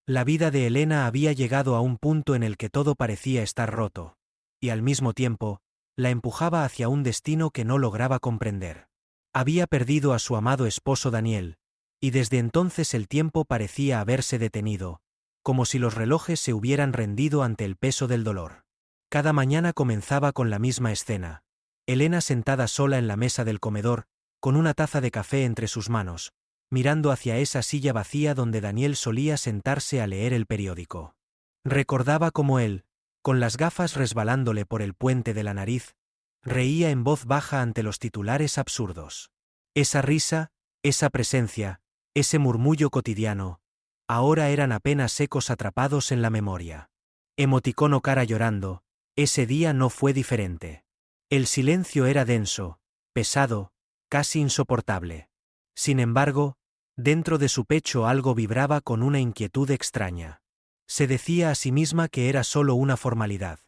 La vida de Elena había llegado a un punto en el que todo parecía estar roto. Y al mismo tiempo, la empujaba hacia un destino que no lograba comprender. Había perdido a su amado esposo Daniel, y desde entonces el tiempo parecía haberse detenido, como si los relojes se hubieran rendido ante el peso del dolor. Cada mañana comenzaba con la misma escena. Elena sentada sola en la mesa del comedor, con una taza de café entre sus manos, mirando hacia esa silla vacía donde Daniel solía sentarse a leer el periódico. Recordaba cómo él, con las gafas resbalándole por el puente de la nariz, reía en voz baja ante los titulares absurdos. Esa risa, esa presencia, ese murmullo cotidiano, ahora eran apenas ecos atrapados en la memoria. Emoticono cara llorando, ese día no fue diferente. El silencio era denso, pesado, casi insoportable. Sin embargo, dentro de su pecho algo vibraba con una inquietud extraña. Se decía a sí misma que era solo una formalidad.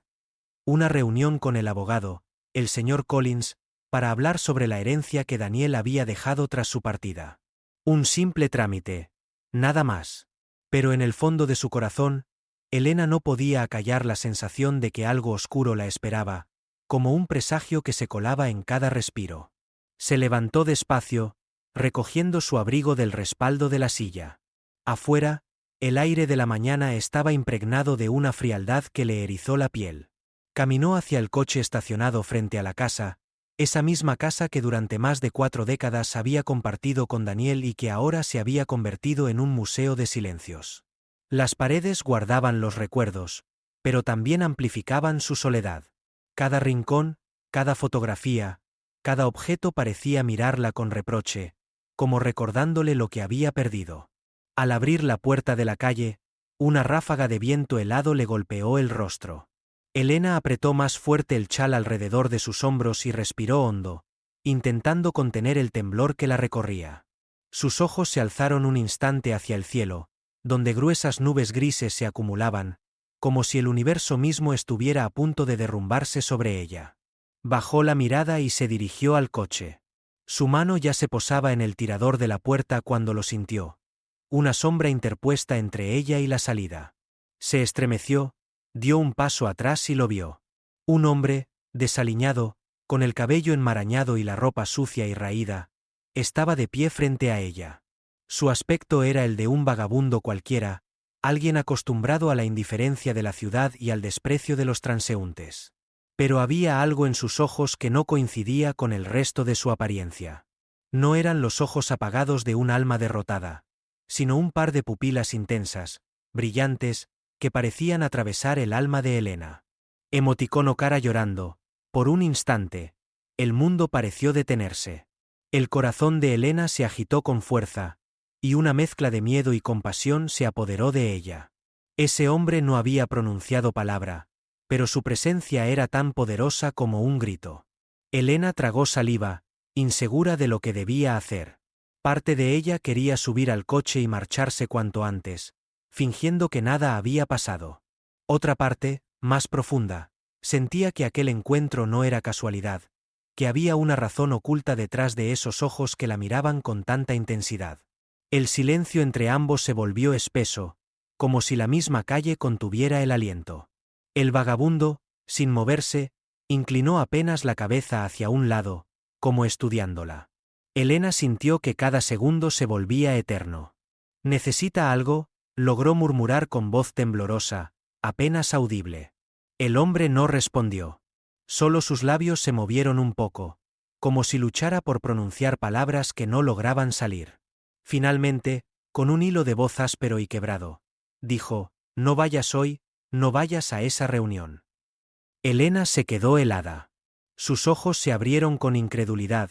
Una reunión con el abogado, el señor Collins, para hablar sobre la herencia que Daniel había dejado tras su partida. Un simple trámite, nada más. Pero en el fondo de su corazón, Elena no podía acallar la sensación de que algo oscuro la esperaba, como un presagio que se colaba en cada respiro. Se levantó despacio, recogiendo su abrigo del respaldo de la silla. Afuera, el aire de la mañana estaba impregnado de una frialdad que le erizó la piel. Caminó hacia el coche estacionado frente a la casa, esa misma casa que durante más de 4 décadas había compartido con Daniel y que ahora se había convertido en un museo de silencios. Las paredes guardaban los recuerdos, pero también amplificaban su soledad. Cada rincón, cada fotografía, cada objeto parecía mirarla con reproche, como recordándole lo que había perdido. Al abrir la puerta de la calle, una ráfaga de viento helado le golpeó el rostro. Elena apretó más fuerte el chal alrededor de sus hombros y respiró hondo, intentando contener el temblor que la recorría. Sus ojos se alzaron un instante hacia el cielo, donde gruesas nubes grises se acumulaban, como si el universo mismo estuviera a punto de derrumbarse sobre ella. Bajó la mirada y se dirigió al coche. Su mano ya se posaba en el tirador de la puerta cuando lo sintió. Una sombra interpuesta entre ella y la salida. Se estremeció, dio un paso atrás y lo vio. Un hombre, desaliñado, con el cabello enmarañado y la ropa sucia y raída, estaba de pie frente a ella. Su aspecto era el de un vagabundo cualquiera, alguien acostumbrado a la indiferencia de la ciudad y al desprecio de los transeúntes. Pero había algo en sus ojos que no coincidía con el resto de su apariencia. No eran los ojos apagados de un alma derrotada, sino un par de pupilas intensas, brillantes, que parecían atravesar el alma de Elena. Emoticono cara llorando, por un instante, el mundo pareció detenerse. El corazón de Elena se agitó con fuerza, y una mezcla de miedo y compasión se apoderó de ella. Ese hombre no había pronunciado palabra, pero su presencia era tan poderosa como un grito. Elena tragó saliva, insegura de lo que debía hacer. Parte de ella quería subir al coche y marcharse cuanto antes, fingiendo que nada había pasado. Otra parte, más profunda, sentía que aquel encuentro no era casualidad, que había una razón oculta detrás de esos ojos que la miraban con tanta intensidad. El silencio entre ambos se volvió espeso, como si la misma calle contuviera el aliento. El vagabundo, sin moverse, inclinó apenas la cabeza hacia un lado, como estudiándola. Elena sintió que cada segundo se volvía eterno. «¿Necesita algo?», logró murmurar con voz temblorosa, apenas audible. El hombre no respondió. Solo sus labios se movieron un poco, como si luchara por pronunciar palabras que no lograban salir. Finalmente, con un hilo de voz áspero y quebrado, dijo: «No vayas hoy, no vayas a esa reunión». Elena se quedó helada. Sus ojos se abrieron con incredulidad,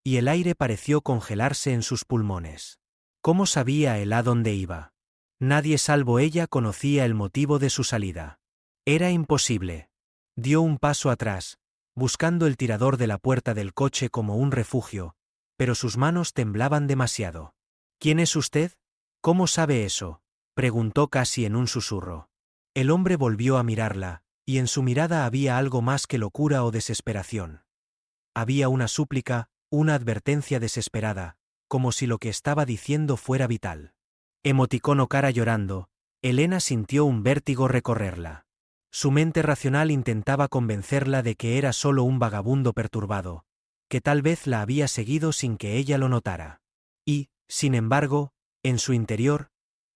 y el aire pareció congelarse en sus pulmones. ¿Cómo sabía él a dónde iba? Nadie salvo ella conocía el motivo de su salida. Era imposible. Dio un paso atrás, buscando el tirador de la puerta del coche como un refugio, pero sus manos temblaban demasiado. «¿Quién es usted? ¿Cómo sabe eso?», preguntó casi en un susurro. El hombre volvió a mirarla, y en su mirada había algo más que locura o desesperación. Había una súplica, una advertencia desesperada, como si lo que estaba diciendo fuera vital. Emoticono cara llorando, Elena sintió un vértigo recorrerla. Su mente racional intentaba convencerla de que era solo un vagabundo perturbado, que tal vez la había seguido sin que ella lo notara. Y, sin embargo, en su interior,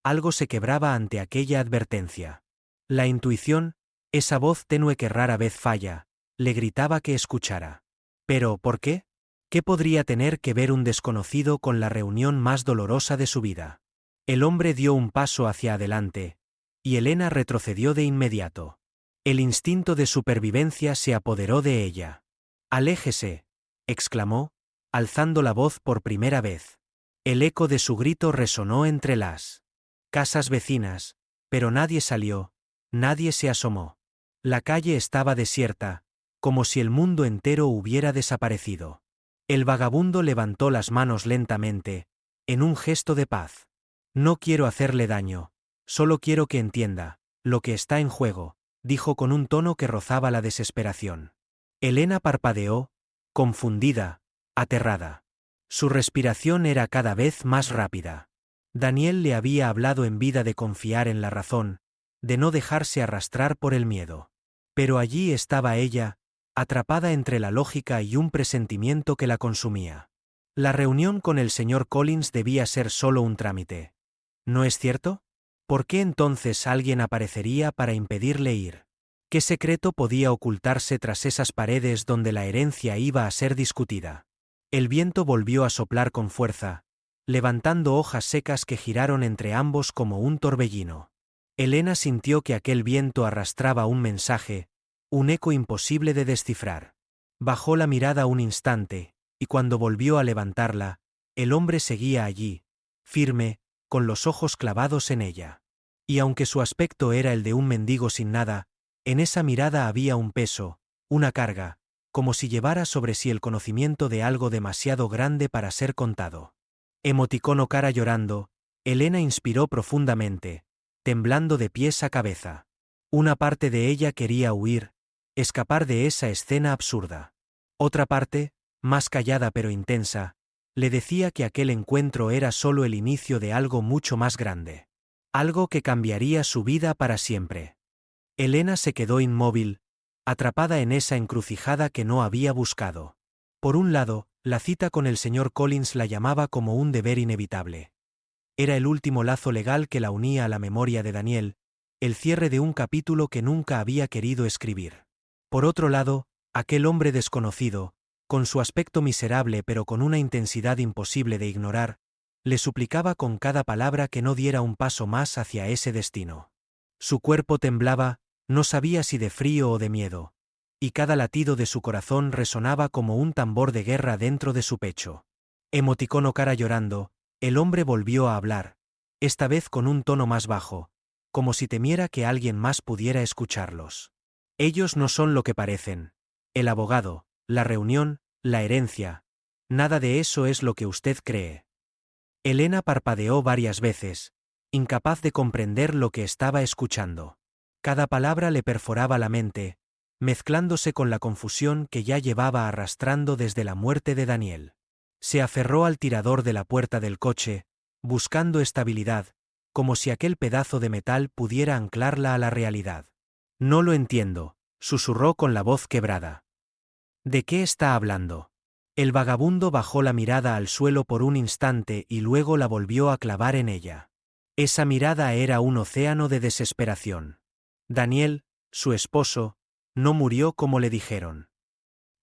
algo se quebraba ante aquella advertencia. La intuición, esa voz tenue que rara vez falla, le gritaba que escuchara. ¿Pero por qué? ¿Qué podría tener que ver un desconocido con la reunión más dolorosa de su vida? El hombre dio un paso hacia adelante, y Elena retrocedió de inmediato. El instinto de supervivencia se apoderó de ella. «Aléjese», exclamó, alzando la voz por primera vez. El eco de su grito resonó entre las casas vecinas, pero nadie salió, nadie se asomó. La calle estaba desierta, como si el mundo entero hubiera desaparecido. El vagabundo levantó las manos lentamente, en un gesto de paz. «No quiero hacerle daño, solo quiero que entienda lo que está en juego», dijo con un tono que rozaba la desesperación. Elena parpadeó, confundida, aterrada. Su respiración era cada vez más rápida. Daniel le había hablado en vida de confiar en la razón, de no dejarse arrastrar por el miedo. Pero allí estaba ella, atrapada entre la lógica y un presentimiento que la consumía. La reunión con el señor Collins debía ser solo un trámite. ¿No es cierto? ¿Por qué entonces alguien aparecería para impedirle ir? ¿Qué secreto podía ocultarse tras esas paredes donde la herencia iba a ser discutida? El viento volvió a soplar con fuerza, levantando hojas secas que giraron entre ambos como un torbellino. Elena sintió que aquel viento arrastraba un mensaje, un eco imposible de descifrar. Bajó la mirada un instante, y cuando volvió a levantarla, el hombre seguía allí, firme, con los ojos clavados en ella. Y aunque su aspecto era el de un mendigo sin nada, en esa mirada había un peso, una carga, como si llevara sobre sí el conocimiento de algo demasiado grande para ser contado. Emoticono cara llorando, Elena inspiró profundamente, temblando de pies a cabeza. Una parte de ella quería huir, escapar de esa escena absurda. Otra parte, más callada pero intensa, le decía que aquel encuentro era solo el inicio de algo mucho más grande. Algo que cambiaría su vida para siempre. Elena se quedó inmóvil, atrapada en esa encrucijada que no había buscado. Por un lado, la cita con el señor Collins la llamaba como un deber inevitable. Era el último lazo legal que la unía a la memoria de Daniel, el cierre de un capítulo que nunca había querido escribir. Por otro lado, aquel hombre desconocido, con su aspecto miserable pero con una intensidad imposible de ignorar, le suplicaba con cada palabra que no diera un paso más hacia ese destino. Su cuerpo temblaba, no sabía si de frío o de miedo, y cada latido de su corazón resonaba como un tambor de guerra dentro de su pecho. Emoticono cara llorando, el hombre volvió a hablar, esta vez con un tono más bajo, como si temiera que alguien más pudiera escucharlos. Ellos no son lo que parecen. El abogado, la reunión, la herencia, nada de eso es lo que usted cree. Elena parpadeó varias veces, incapaz de comprender lo que estaba escuchando. Cada palabra le perforaba la mente, mezclándose con la confusión que ya llevaba arrastrando desde la muerte de Daniel. Se aferró al tirador de la puerta del coche, buscando estabilidad, como si aquel pedazo de metal pudiera anclarla a la realidad. «No lo entiendo», susurró con la voz quebrada. «¿De qué está hablando?» El vagabundo bajó la mirada al suelo por un instante y luego la volvió a clavar en ella. Esa mirada era un océano de desesperación. Daniel, su esposo, no murió como le dijeron.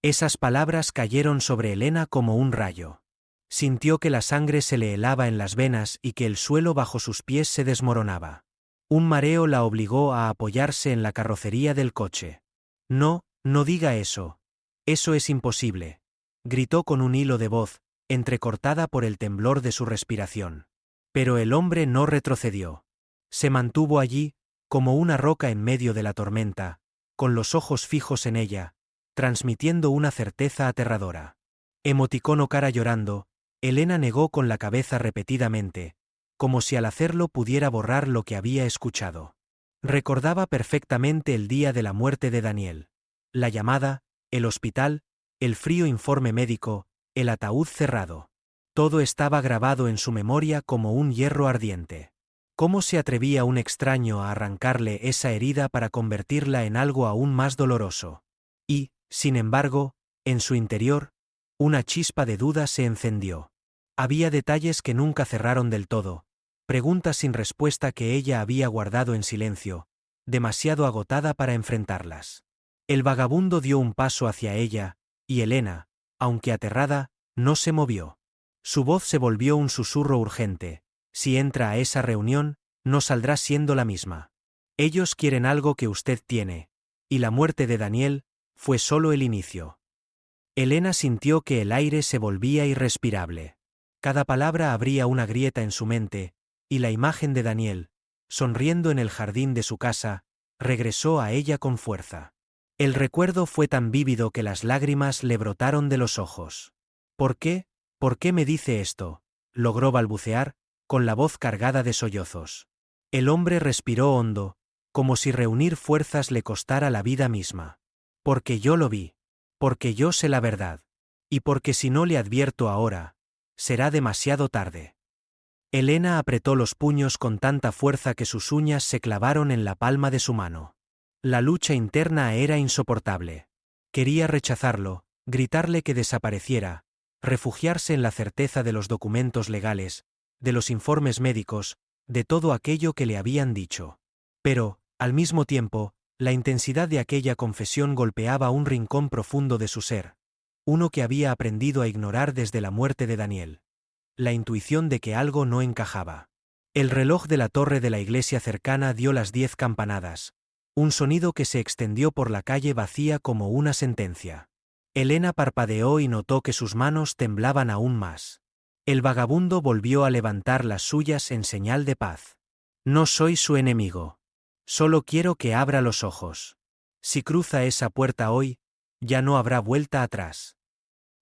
Esas palabras cayeron sobre Elena como un rayo. Sintió que la sangre se le helaba en las venas y que el suelo bajo sus pies se desmoronaba. Un mareo la obligó a apoyarse en la carrocería del coche. «No, no diga eso. Eso es imposible», gritó con un hilo de voz, entrecortada por el temblor de su respiración. Pero el hombre no retrocedió. Se mantuvo allí, como una roca en medio de la tormenta, con los ojos fijos en ella, transmitiendo una certeza aterradora. Emoticono cara llorando, Elena negó con la cabeza repetidamente, como si al hacerlo pudiera borrar lo que había escuchado. Recordaba perfectamente el día de la muerte de Daniel. La llamada, el hospital, el frío informe médico, el ataúd cerrado. Todo estaba grabado en su memoria como un hierro ardiente. ¿Cómo se atrevía un extraño a arrancarle esa herida para convertirla en algo aún más doloroso? Y, sin embargo, en su interior, una chispa de duda se encendió. Había detalles que nunca cerraron del todo, preguntas sin respuesta que ella había guardado en silencio, demasiado agotada para enfrentarlas. El vagabundo dio un paso hacia ella, y Elena, aunque aterrada, no se movió. Su voz se volvió un susurro urgente: si entra a esa reunión, no saldrá siendo la misma. Ellos quieren algo que usted tiene, y la muerte de Daniel fue solo el inicio. Elena sintió que el aire se volvía irrespirable. Cada palabra abría una grieta en su mente, y la imagen de Daniel, sonriendo en el jardín de su casa, regresó a ella con fuerza. El recuerdo fue tan vívido que las lágrimas le brotaron de los ojos. ¿Por qué? ¿Por qué me dice esto?, logró balbucear, con la voz cargada de sollozos. El hombre respiró hondo, como si reunir fuerzas le costara la vida misma. Porque yo lo vi. Porque yo sé la verdad. Y porque si no le advierto ahora, será demasiado tarde. Elena apretó los puños con tanta fuerza que sus uñas se clavaron en la palma de su mano. La lucha interna era insoportable. Quería rechazarlo, gritarle que desapareciera, refugiarse en la certeza de los documentos legales, de los informes médicos, de todo aquello que le habían dicho. Pero, al mismo tiempo, la intensidad de aquella confesión golpeaba un rincón profundo de su ser, uno que había aprendido a ignorar desde la muerte de Daniel. La intuición de que algo no encajaba. El reloj de la torre de la iglesia cercana dio las 10 campanadas, un sonido que se extendió por la calle vacía como una sentencia. Elena parpadeó y notó que sus manos temblaban aún más. El vagabundo volvió a levantar las suyas en señal de paz. No soy su enemigo. Solo quiero que abra los ojos. Si cruza esa puerta hoy, ya no habrá vuelta atrás.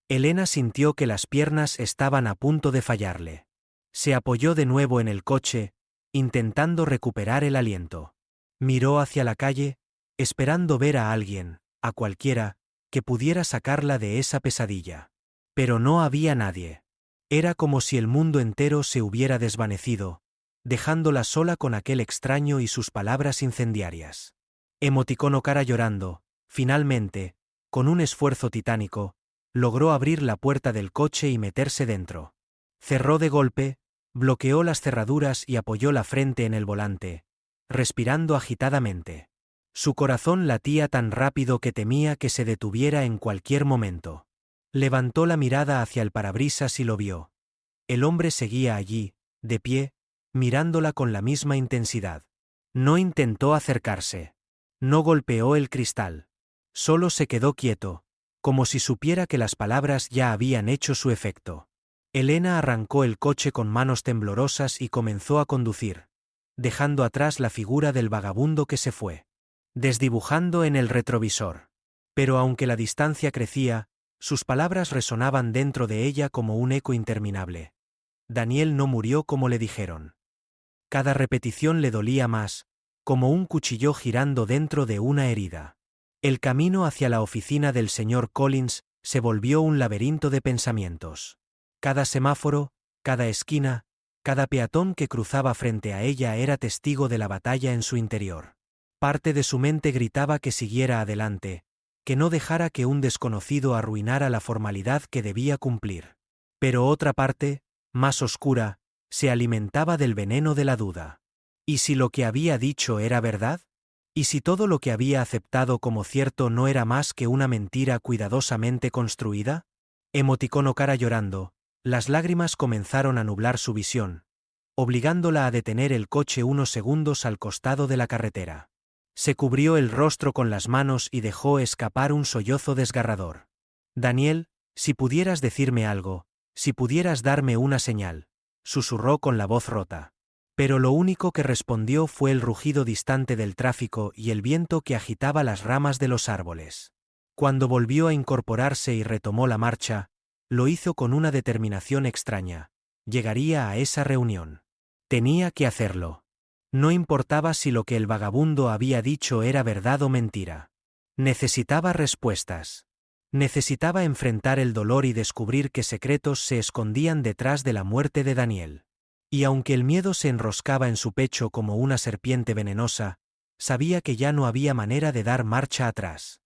Elena sintió que las piernas estaban a punto de fallarle. Se apoyó de nuevo en el coche, intentando recuperar el aliento. Miró hacia la calle, esperando ver a alguien, a cualquiera, que pudiera sacarla de esa pesadilla. Pero no había nadie. Era como si el mundo entero se hubiera desvanecido, dejándola sola con aquel extraño y sus palabras incendiarias. Emoticono cara llorando, finalmente, con un esfuerzo titánico, logró abrir la puerta del coche y meterse dentro. Cerró de golpe, bloqueó las cerraduras y apoyó la frente en el volante, respirando agitadamente. Su corazón latía tan rápido que temía que se detuviera en cualquier momento. Levantó la mirada hacia el parabrisas y lo vio. El hombre seguía allí, de pie, mirándola con la misma intensidad. No intentó acercarse. No golpeó el cristal. Solo se quedó quieto, como si supiera que las palabras ya habían hecho su efecto. Elena arrancó el coche con manos temblorosas y comenzó a conducir, dejando atrás la figura del vagabundo que se fue, desdibujando en el retrovisor. Pero aunque la distancia crecía, sus palabras resonaban dentro de ella como un eco interminable. Daniel no murió como le dijeron. Cada repetición le dolía más, como un cuchillo girando dentro de una herida. El camino hacia la oficina del señor Collins se volvió un laberinto de pensamientos. Cada semáforo, cada esquina, cada peatón que cruzaba frente a ella era testigo de la batalla en su interior. Parte de su mente gritaba que siguiera adelante, que no dejara que un desconocido arruinara la formalidad que debía cumplir. Pero otra parte, más oscura, se alimentaba del veneno de la duda. ¿Y si lo que había dicho era verdad? ¿Y si todo lo que había aceptado como cierto no era más que una mentira cuidadosamente construida? Emoticono cara llorando, las lágrimas comenzaron a nublar su visión, obligándola a detener el coche unos segundos al costado de la carretera. Se cubrió el rostro con las manos y dejó escapar un sollozo desgarrador. Daniel, si pudieras decirme algo, si pudieras darme una señal, susurró con la voz rota. Pero lo único que respondió fue el rugido distante del tráfico y el viento que agitaba las ramas de los árboles. Cuando volvió a incorporarse y retomó la marcha, lo hizo con una determinación extraña. Llegaría a esa reunión. Tenía que hacerlo. No importaba si lo que el vagabundo había dicho era verdad o mentira. Necesitaba respuestas. Necesitaba enfrentar el dolor y descubrir qué secretos se escondían detrás de la muerte de Daniel. Y aunque el miedo se enroscaba en su pecho como una serpiente venenosa, sabía que ya no había manera de dar marcha atrás.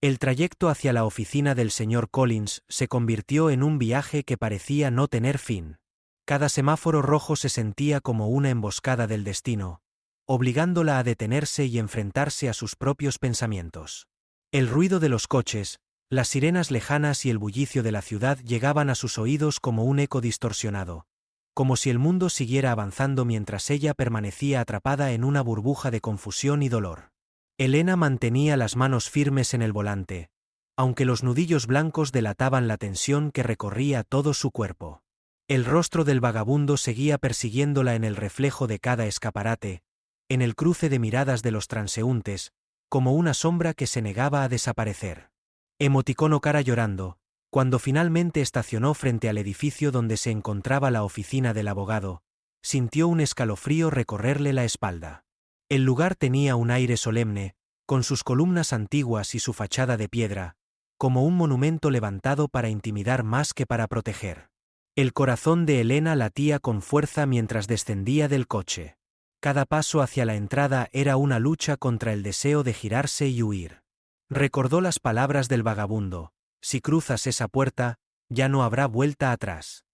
El trayecto hacia la oficina del señor Collins se convirtió en un viaje que parecía no tener fin. Cada semáforo rojo se sentía como una emboscada del destino, obligándola a detenerse y enfrentarse a sus propios pensamientos. El ruido de los coches, las sirenas lejanas y el bullicio de la ciudad llegaban a sus oídos como un eco distorsionado, como si el mundo siguiera avanzando mientras ella permanecía atrapada en una burbuja de confusión y dolor. Elena mantenía las manos firmes en el volante, aunque los nudillos blancos delataban la tensión que recorría todo su cuerpo. El rostro del vagabundo seguía persiguiéndola en el reflejo de cada escaparate, en el cruce de miradas de los transeúntes, como una sombra que se negaba a desaparecer. Emoticono cara llorando, cuando finalmente estacionó frente al edificio donde se encontraba la oficina del abogado, sintió un escalofrío recorrerle la espalda. El lugar tenía un aire solemne, con sus columnas antiguas y su fachada de piedra, como un monumento levantado para intimidar más que para proteger. El corazón de Elena latía con fuerza mientras descendía del coche. Cada paso hacia la entrada era una lucha contra el deseo de girarse y huir. Recordó las palabras del vagabundo: si cruzas esa puerta, ya no habrá vuelta atrás.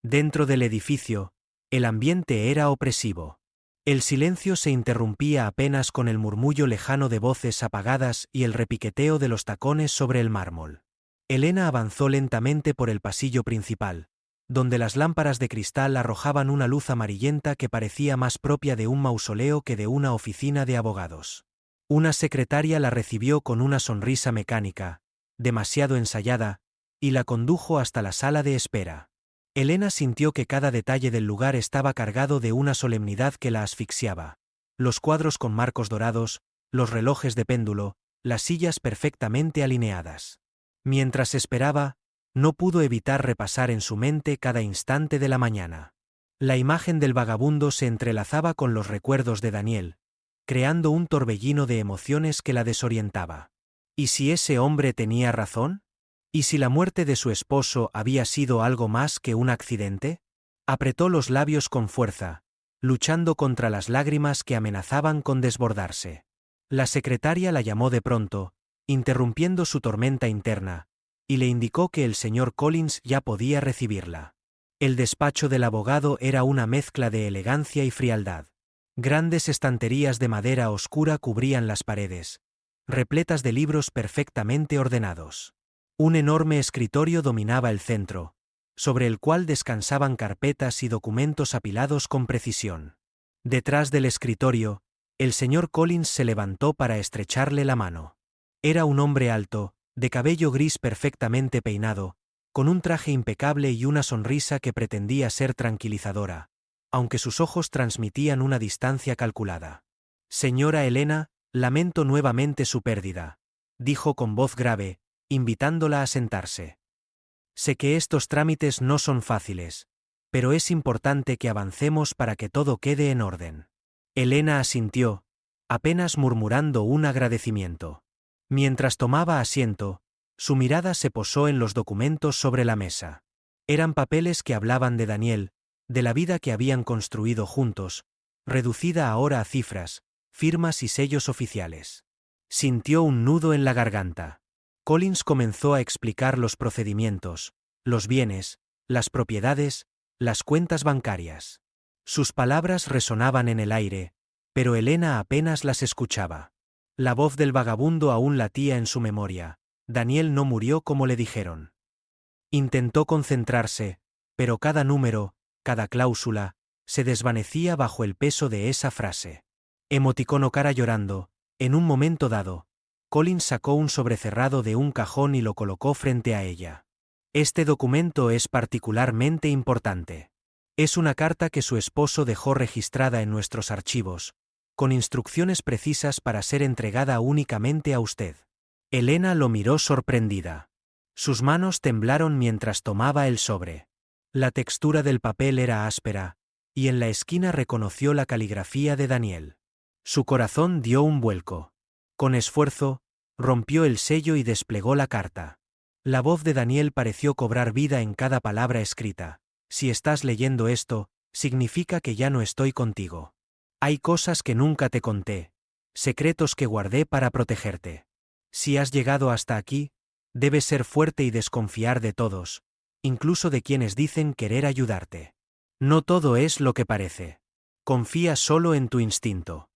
Dentro del edificio, el ambiente era opresivo. El silencio se interrumpía apenas con el murmullo lejano de voces apagadas y el repiqueteo de los tacones sobre el mármol. Elena avanzó lentamente por el pasillo principal, donde las lámparas de cristal arrojaban una luz amarillenta que parecía más propia de un mausoleo que de una oficina de abogados. Una secretaria la recibió con una sonrisa mecánica, demasiado ensayada, y la condujo hasta la sala de espera. Elena sintió que cada detalle del lugar estaba cargado de una solemnidad que la asfixiaba. Los cuadros con marcos dorados, los relojes de péndulo, las sillas perfectamente alineadas. Mientras esperaba, no pudo evitar repasar en su mente cada instante de la mañana. La imagen del vagabundo se entrelazaba con los recuerdos de Daniel, creando un torbellino de emociones que la desorientaba. ¿Y si ese hombre tenía razón? ¿Y si la muerte de su esposo había sido algo más que un accidente? Apretó los labios con fuerza, luchando contra las lágrimas que amenazaban con desbordarse. La secretaria la llamó de pronto, interrumpiendo su tormenta interna, y le indicó que el señor Collins ya podía recibirla. El despacho del abogado era una mezcla de elegancia y frialdad. Grandes estanterías de madera oscura cubrían las paredes, repletas de libros perfectamente ordenados. Un enorme escritorio dominaba el centro, sobre el cual descansaban carpetas y documentos apilados con precisión. Detrás del escritorio, el señor Collins se levantó para estrecharle la mano. Era un hombre alto, de cabello gris perfectamente peinado, con un traje impecable y una sonrisa que pretendía ser tranquilizadora, aunque sus ojos transmitían una distancia calculada. Señora Elena, lamento nuevamente su pérdida, dijo con voz grave, invitándola a sentarse. Sé que estos trámites no son fáciles, pero es importante que avancemos para que todo quede en orden. Elena asintió, apenas murmurando un agradecimiento. Mientras tomaba asiento, su mirada se posó en los documentos sobre la mesa. Eran papeles que hablaban de Daniel, de la vida que habían construido juntos, reducida ahora a cifras, firmas y sellos oficiales. Sintió un nudo en la garganta. Collins comenzó a explicar los procedimientos, los bienes, las propiedades, las cuentas bancarias. Sus palabras resonaban en el aire, pero Elena apenas las escuchaba. La voz del vagabundo aún latía en su memoria. Daniel no murió como le dijeron. Intentó concentrarse, pero cada número, cada cláusula, se desvanecía bajo el peso de esa frase. Emoticono cara llorando, en un momento dado, Collins sacó un sobrecerrado de un cajón y lo colocó frente a ella. Este documento es particularmente importante. Es una carta que su esposo dejó registrada en nuestros archivos, con instrucciones precisas para ser entregada únicamente a usted. Elena lo miró sorprendida. Sus manos temblaron mientras tomaba el sobre. La textura del papel era áspera, y en la esquina reconoció la caligrafía de Daniel. Su corazón dio un vuelco. Con esfuerzo, rompió el sello y desplegó la carta. La voz de Daniel pareció cobrar vida en cada palabra escrita. Si estás leyendo esto, significa que ya no estoy contigo. Hay cosas que nunca te conté, secretos que guardé para protegerte. Si has llegado hasta aquí, debes ser fuerte y desconfiar de todos, incluso de quienes dicen querer ayudarte. No todo es lo que parece. Confía solo en tu instinto.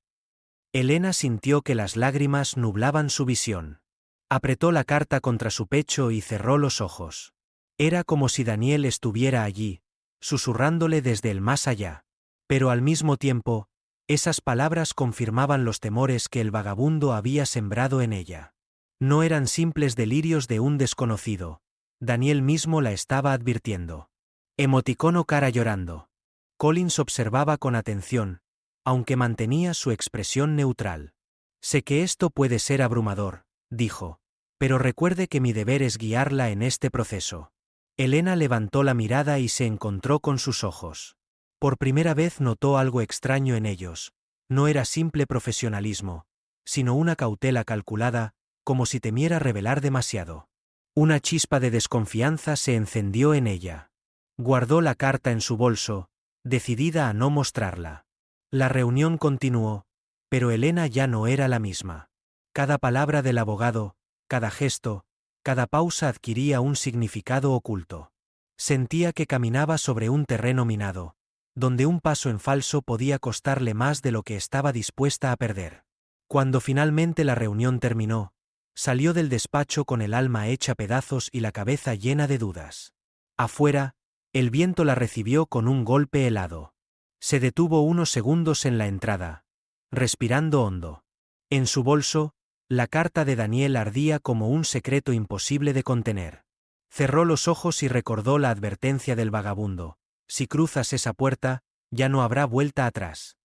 Elena sintió que las lágrimas nublaban su visión. Apretó la carta contra su pecho y cerró los ojos. Era como si Daniel estuviera allí, susurrándole desde el más allá. Pero al mismo tiempo, esas palabras confirmaban los temores que el vagabundo había sembrado en ella. No eran simples delirios de un desconocido. Daniel mismo la estaba advirtiendo. Emoticono cara llorando. Collins observaba con atención, aunque mantenía su expresión neutral. Sé que esto puede ser abrumador, dijo, pero recuerde que mi deber es guiarla en este proceso. Elena levantó la mirada y se encontró con sus ojos. Por primera vez notó algo extraño en ellos. No era simple profesionalismo, sino una cautela calculada, como si temiera revelar demasiado. Una chispa de desconfianza se encendió en ella. Guardó la carta en su bolso, decidida a no mostrarla. La reunión continuó, pero Elena ya no era la misma. Cada palabra del abogado, cada gesto, cada pausa adquiría un significado oculto. Sentía que caminaba sobre un terreno minado, donde un paso en falso podía costarle más de lo que estaba dispuesta a perder. Cuando finalmente la reunión terminó, salió del despacho con el alma hecha pedazos y la cabeza llena de dudas. Afuera, el viento la recibió con un golpe helado. Se detuvo unos segundos en la entrada, respirando hondo. En su bolso, la carta de Daniel ardía como un secreto imposible de contener. Cerró los ojos y recordó la advertencia del vagabundo: si cruzas esa puerta, ya no habrá vuelta atrás.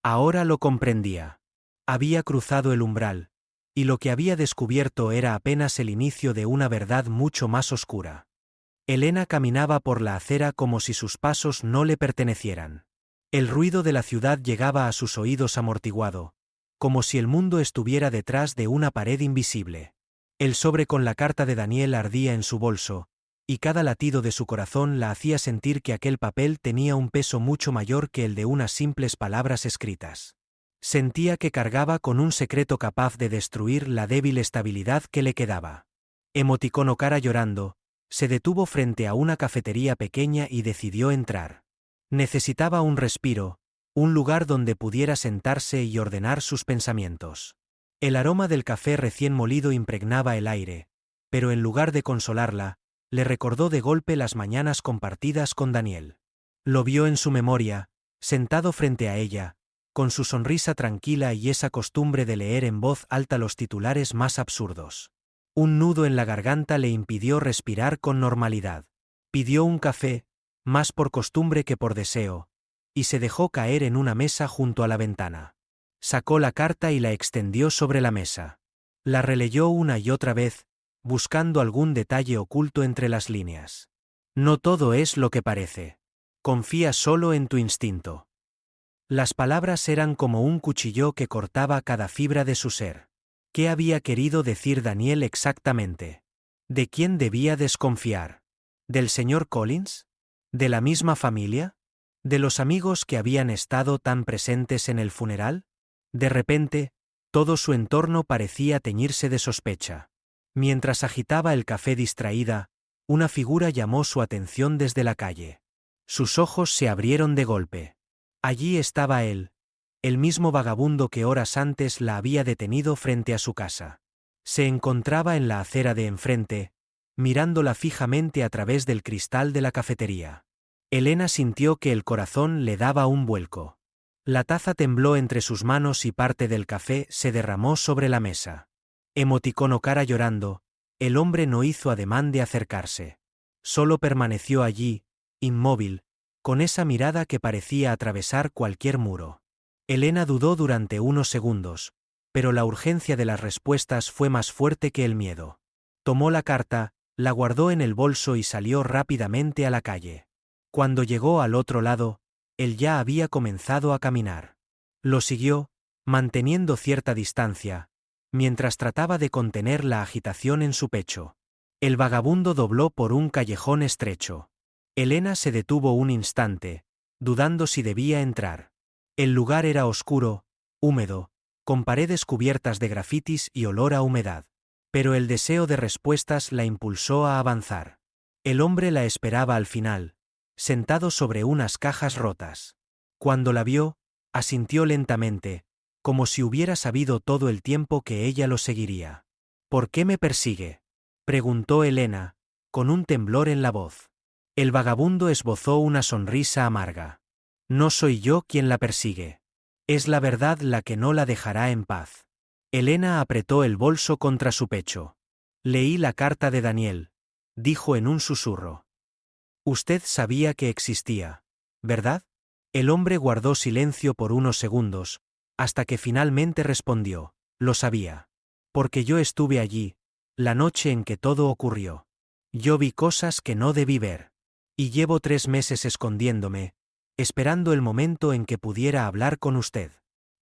Ahora lo comprendía. Había cruzado el umbral, y lo que había descubierto era apenas el inicio de una verdad mucho más oscura. Elena caminaba por la acera como si sus pasos no le pertenecieran. El ruido de la ciudad llegaba a sus oídos amortiguado, como si el mundo estuviera detrás de una pared invisible. El sobre con la carta de Daniel ardía en su bolso, y cada latido de su corazón la hacía sentir que aquel papel tenía un peso mucho mayor que el de unas simples palabras escritas. Sentía que cargaba con un secreto capaz de destruir la débil estabilidad que le quedaba. Emoticono cara llorando, se detuvo frente a una cafetería pequeña y decidió entrar. Necesitaba un respiro, un lugar donde pudiera sentarse y ordenar sus pensamientos. El aroma del café recién molido impregnaba el aire, pero en lugar de consolarla, le recordó de golpe las mañanas compartidas con Daniel. Lo vio en su memoria, sentado frente a ella, con su sonrisa tranquila y esa costumbre de leer en voz alta los titulares más absurdos. Un nudo en la garganta le impidió respirar con normalidad. Pidió un café, más por costumbre que por deseo, y se dejó caer en una mesa junto a la ventana. Sacó la carta y la extendió sobre la mesa. La releyó una y otra vez, buscando algún detalle oculto entre las líneas. No todo es lo que parece. Confía solo en tu instinto. Las palabras eran como un cuchillo que cortaba cada fibra de su ser. ¿Qué había querido decir Daniel exactamente? ¿De quién debía desconfiar? ¿Del señor Collins? ¿De la misma familia? ¿De los amigos que habían estado tan presentes en el funeral? De repente, todo su entorno parecía teñirse de sospecha. Mientras agitaba el café distraída, una figura llamó su atención desde la calle. Sus ojos se abrieron de golpe. Allí estaba él, el mismo vagabundo que horas antes la había detenido frente a su casa. Se encontraba en la acera de enfrente, mirándola fijamente a través del cristal de la cafetería. Elena sintió que el corazón le daba un vuelco. La taza tembló entre sus manos y parte del café se derramó sobre la mesa. Emoticono cara llorando, el hombre no hizo ademán de acercarse. Solo permaneció allí, inmóvil, con esa mirada que parecía atravesar cualquier muro. Elena dudó durante unos segundos, pero la urgencia de las respuestas fue más fuerte que el miedo. Tomó la carta, la guardó en el bolso y salió rápidamente a la calle. Cuando llegó al otro lado, él ya había comenzado a caminar. Lo siguió, manteniendo cierta distancia, mientras trataba de contener la agitación en su pecho. El vagabundo dobló por un callejón estrecho. Elena se detuvo un instante, dudando si debía entrar. El lugar era oscuro, húmedo, con paredes cubiertas de grafitis y olor a humedad. Pero el deseo de respuestas la impulsó a avanzar. El hombre la esperaba al final, sentado sobre unas cajas rotas. Cuando la vio, asintió lentamente, como si hubiera sabido todo el tiempo que ella lo seguiría. ¿Por qué me persigue?, preguntó Elena, con un temblor en la voz. El vagabundo esbozó una sonrisa amarga. No soy yo quien la persigue. Es la verdad la que no la dejará en paz. Elena apretó el bolso contra su pecho. Leí la carta de Daniel, dijo en un susurro. Usted sabía que existía, ¿verdad? El hombre guardó silencio por unos segundos, hasta que finalmente respondió, lo sabía. Porque yo estuve allí, la noche en que todo ocurrió. Yo vi cosas que no debí ver. Y llevo 3 meses escondiéndome, esperando el momento en que pudiera hablar con usted.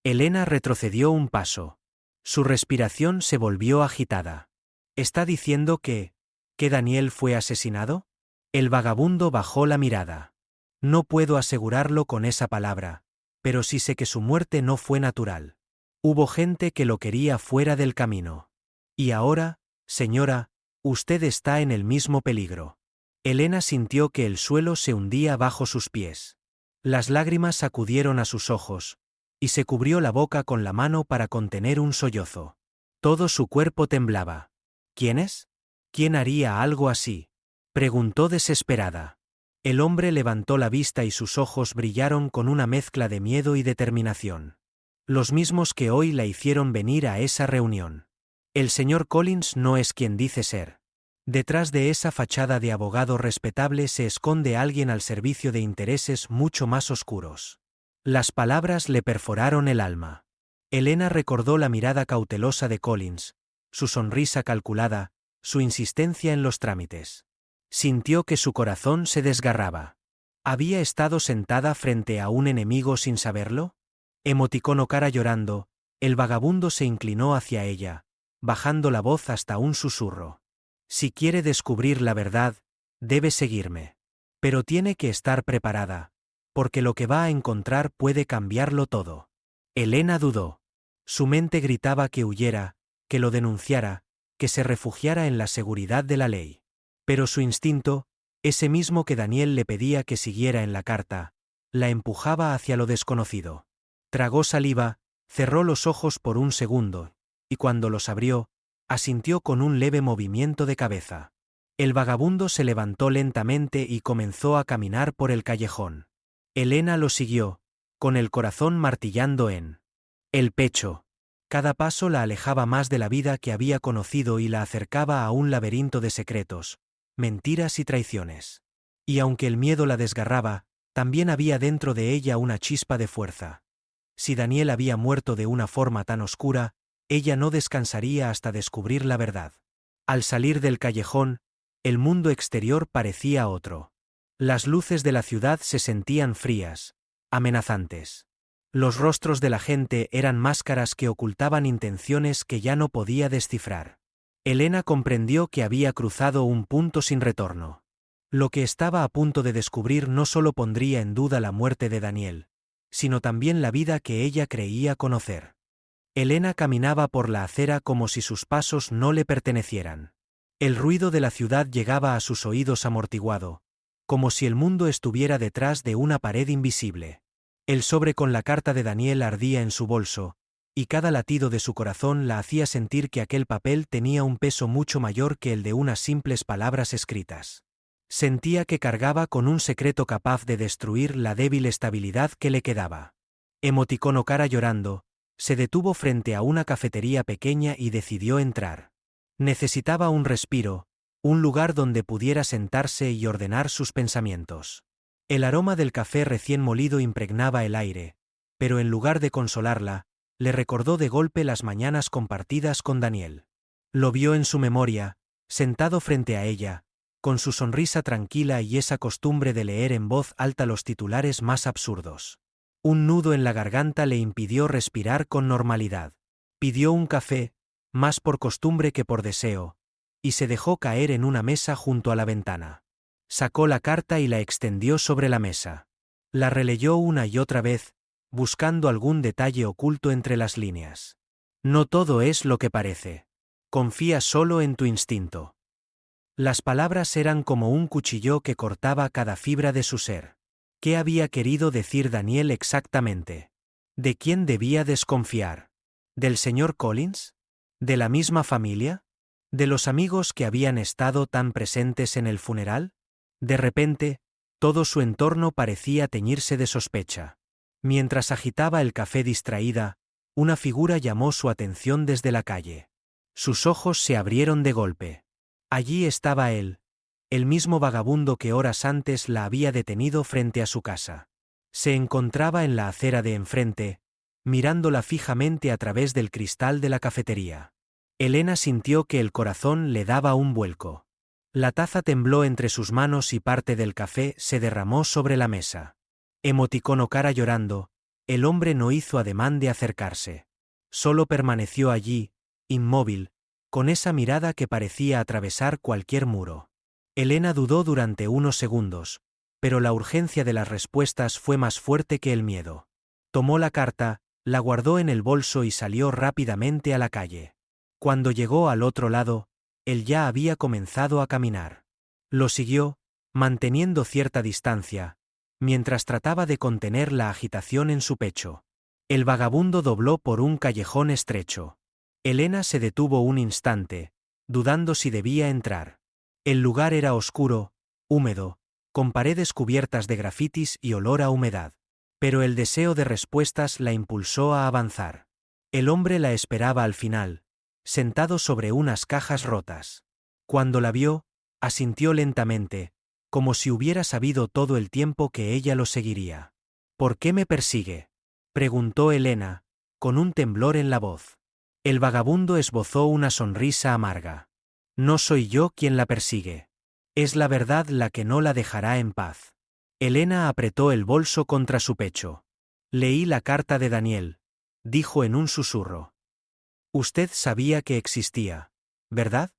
Elena retrocedió un paso. Su respiración se volvió agitada. ¿Está diciendo que Daniel fue asesinado? El vagabundo bajó la mirada. No puedo asegurarlo con esa palabra, pero sí sé que su muerte no fue natural. Hubo gente que lo quería fuera del camino. Y ahora, señora, usted está en el mismo peligro. Elena sintió que el suelo se hundía bajo sus pies. Las lágrimas acudieron a sus ojos, y se cubrió la boca con la mano para contener un sollozo. Todo su cuerpo temblaba. ¿Quién es? ¿Quién haría algo así?, preguntó desesperada. El hombre levantó la vista y sus ojos brillaron con una mezcla de miedo y determinación. Los mismos que hoy la hicieron venir a esa reunión. El señor Collins no es quien dice ser. Detrás de esa fachada de abogado respetable se esconde alguien al servicio de intereses mucho más oscuros. Las palabras le perforaron el alma. Elena recordó la mirada cautelosa de Collins, su sonrisa calculada, su insistencia en los trámites. Sintió que su corazón se desgarraba. ¿Había estado sentada frente a un enemigo sin saberlo? Emoticono cara llorando, el vagabundo se inclinó hacia ella, bajando la voz hasta un susurro. Si quiere descubrir la verdad, debe seguirme. Pero tiene que estar preparada, porque lo que va a encontrar puede cambiarlo todo. Elena dudó. Su mente gritaba que huyera, que lo denunciara, que se refugiara en la seguridad de la ley. Pero su instinto, ese mismo que Daniel le pedía que siguiera en la carta, la empujaba hacia lo desconocido. Tragó saliva, cerró los ojos por un segundo, y cuando los abrió, asintió con un leve movimiento de cabeza. El vagabundo se levantó lentamente y comenzó a caminar por el callejón. Elena lo siguió, con el corazón martillando en el pecho. Cada paso la alejaba más de la vida que había conocido y la acercaba a un laberinto de secretos, mentiras y traiciones. Y aunque el miedo la desgarraba, también había dentro de ella una chispa de fuerza. Si Daniel había muerto de una forma tan oscura, ella no descansaría hasta descubrir la verdad. Al salir del callejón, el mundo exterior parecía otro. Las luces de la ciudad se sentían frías, amenazantes. Los rostros de la gente eran máscaras que ocultaban intenciones que ya no podía descifrar. Elena comprendió que había cruzado un punto sin retorno. Lo que estaba a punto de descubrir no solo pondría en duda la muerte de Daniel, sino también la vida que ella creía conocer. Elena caminaba por la acera como si sus pasos no le pertenecieran. El ruido de la ciudad llegaba a sus oídos amortiguado, como si el mundo estuviera detrás de una pared invisible. El sobre con la carta de Daniel ardía en su bolso, y cada latido de su corazón la hacía sentir que aquel papel tenía un peso mucho mayor que el de unas simples palabras escritas. Sentía que cargaba con un secreto capaz de destruir la débil estabilidad que le quedaba. Emoticono cara llorando, se detuvo frente a una cafetería pequeña y decidió entrar. Necesitaba un respiro, un lugar donde pudiera sentarse y ordenar sus pensamientos. El aroma del café recién molido impregnaba el aire, pero en lugar de consolarla, le recordó de golpe las mañanas compartidas con Daniel. Lo vio en su memoria, sentado frente a ella, con su sonrisa tranquila y esa costumbre de leer en voz alta los titulares más absurdos. Un nudo en la garganta le impidió respirar con normalidad. Pidió un café, más por costumbre que por deseo, y se dejó caer en una mesa junto a la ventana. Sacó la carta y la extendió sobre la mesa. La releyó una y otra vez, buscando algún detalle oculto entre las líneas. No todo es lo que parece. Confía solo en tu instinto. Las palabras eran como un cuchillo que cortaba cada fibra de su ser. ¿Qué había querido decir Daniel exactamente? ¿De quién debía desconfiar? ¿Del señor Collins? ¿De la misma familia? ¿De los amigos que habían estado tan presentes en el funeral? De repente, todo su entorno parecía teñirse de sospecha. Mientras agitaba el café distraída, una figura llamó su atención desde la calle. Sus ojos se abrieron de golpe. Allí estaba él, el mismo vagabundo que horas antes la había detenido frente a su casa. Se encontraba en la acera de enfrente, mirándola fijamente a través del cristal de la cafetería. Elena sintió que el corazón le daba un vuelco. La taza tembló entre sus manos y parte del café se derramó sobre la mesa. Emoticono cara llorando, el hombre no hizo ademán de acercarse. Solo permaneció allí, inmóvil, con esa mirada que parecía atravesar cualquier muro. Elena dudó durante unos segundos, pero la urgencia de las respuestas fue más fuerte que el miedo. Tomó la carta, la guardó en el bolso y salió rápidamente a la calle. Cuando llegó al otro lado, él ya había comenzado a caminar. Lo siguió, manteniendo cierta distancia, mientras trataba de contener la agitación en su pecho. El vagabundo dobló por un callejón estrecho. Elena se detuvo un instante, dudando si debía entrar. El lugar era oscuro, húmedo, con paredes cubiertas de grafitis y olor a humedad. Pero el deseo de respuestas la impulsó a avanzar. El hombre la esperaba al final, sentado sobre unas cajas rotas. Cuando la vio, asintió lentamente, como si hubiera sabido todo el tiempo que ella lo seguiría. ¿Por qué me persigue?, preguntó Elena, con un temblor en la voz. El vagabundo esbozó una sonrisa amarga. No soy yo quien la persigue. Es la verdad la que no la dejará en paz. Elena apretó el bolso contra su pecho. Leí la carta de Daniel, dijo en un susurro. Usted sabía que existía, ¿verdad?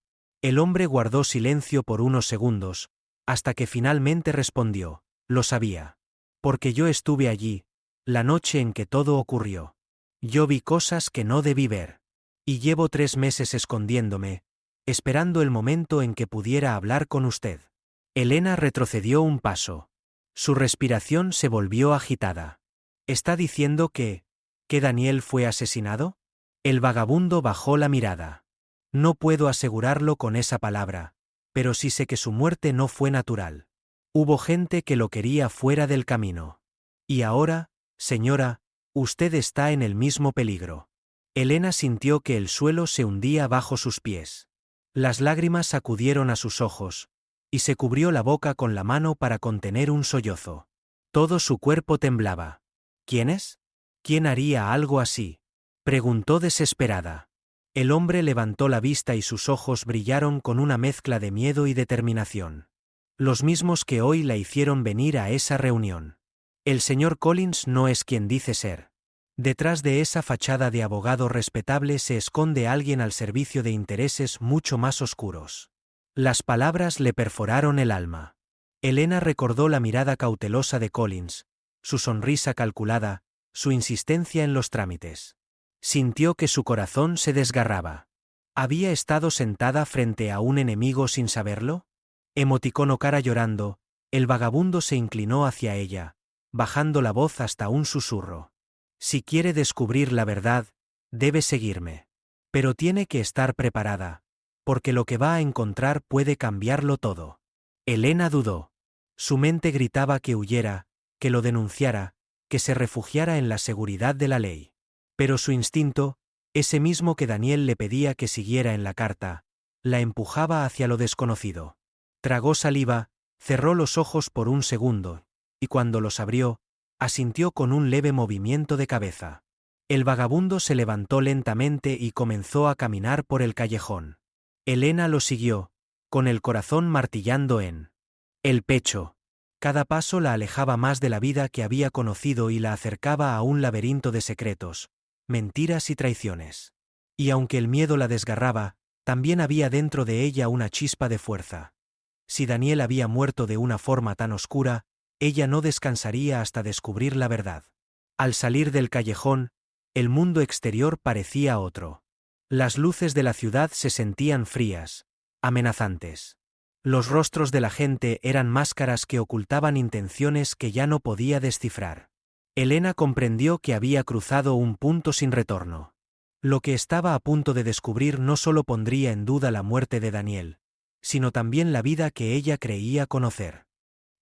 El hombre guardó silencio por unos segundos, hasta que finalmente respondió, lo sabía. Porque yo estuve allí, la noche en que todo ocurrió. Yo vi cosas que no debí ver. Y llevo 3 meses escondiéndome, esperando el momento en que pudiera hablar con usted. Elena retrocedió un paso. Su respiración se volvió agitada. ¿Está diciendo que Daniel fue asesinado? El vagabundo bajó la mirada. No puedo asegurarlo con esa palabra, pero sí sé que su muerte no fue natural. Hubo gente que lo quería fuera del camino. Y ahora, señora, usted está en el mismo peligro. Elena sintió que el suelo se hundía bajo sus pies. Las lágrimas acudieron a sus ojos, y se cubrió la boca con la mano para contener un sollozo. Todo su cuerpo temblaba. ¿Quién es? ¿Quién haría algo así?, preguntó desesperada. El hombre levantó la vista y sus ojos brillaron con una mezcla de miedo y determinación. Los mismos que hoy la hicieron venir a esa reunión. El señor Collins no es quien dice ser. Detrás de esa fachada de abogado respetable se esconde alguien al servicio de intereses mucho más oscuros. Las palabras le perforaron el alma. Elena recordó la mirada cautelosa de Collins, su sonrisa calculada, su insistencia en los trámites. Sintió que su corazón se desgarraba. ¿Había estado sentada frente a un enemigo sin saberlo? Emoticono cara llorando, el vagabundo se inclinó hacia ella, bajando la voz hasta un susurro. Si quiere descubrir la verdad, debe seguirme. Pero tiene que estar preparada, porque lo que va a encontrar puede cambiarlo todo. Elena dudó. Su mente gritaba que huyera, que lo denunciara, que se refugiara en la seguridad de la ley. Pero su instinto, ese mismo que Daniel le pedía que siguiera en la carta, la empujaba hacia lo desconocido. Tragó saliva, cerró los ojos por un segundo, y cuando los abrió, asintió con un leve movimiento de cabeza. El vagabundo se levantó lentamente y comenzó a caminar por el callejón. Elena lo siguió, con el corazón martillando en el pecho. Cada paso la alejaba más de la vida que había conocido y la acercaba a un laberinto de secretos, mentiras y traiciones. Y aunque el miedo la desgarraba, también había dentro de ella una chispa de fuerza. Si Daniel había muerto de una forma tan oscura, ella no descansaría hasta descubrir la verdad. Al salir del callejón, el mundo exterior parecía otro. Las luces de la ciudad se sentían frías, amenazantes. Los rostros de la gente eran máscaras que ocultaban intenciones que ya no podía descifrar. Elena comprendió que había cruzado un punto sin retorno. Lo que estaba a punto de descubrir no solo pondría en duda la muerte de Daniel, sino también la vida que ella creía conocer.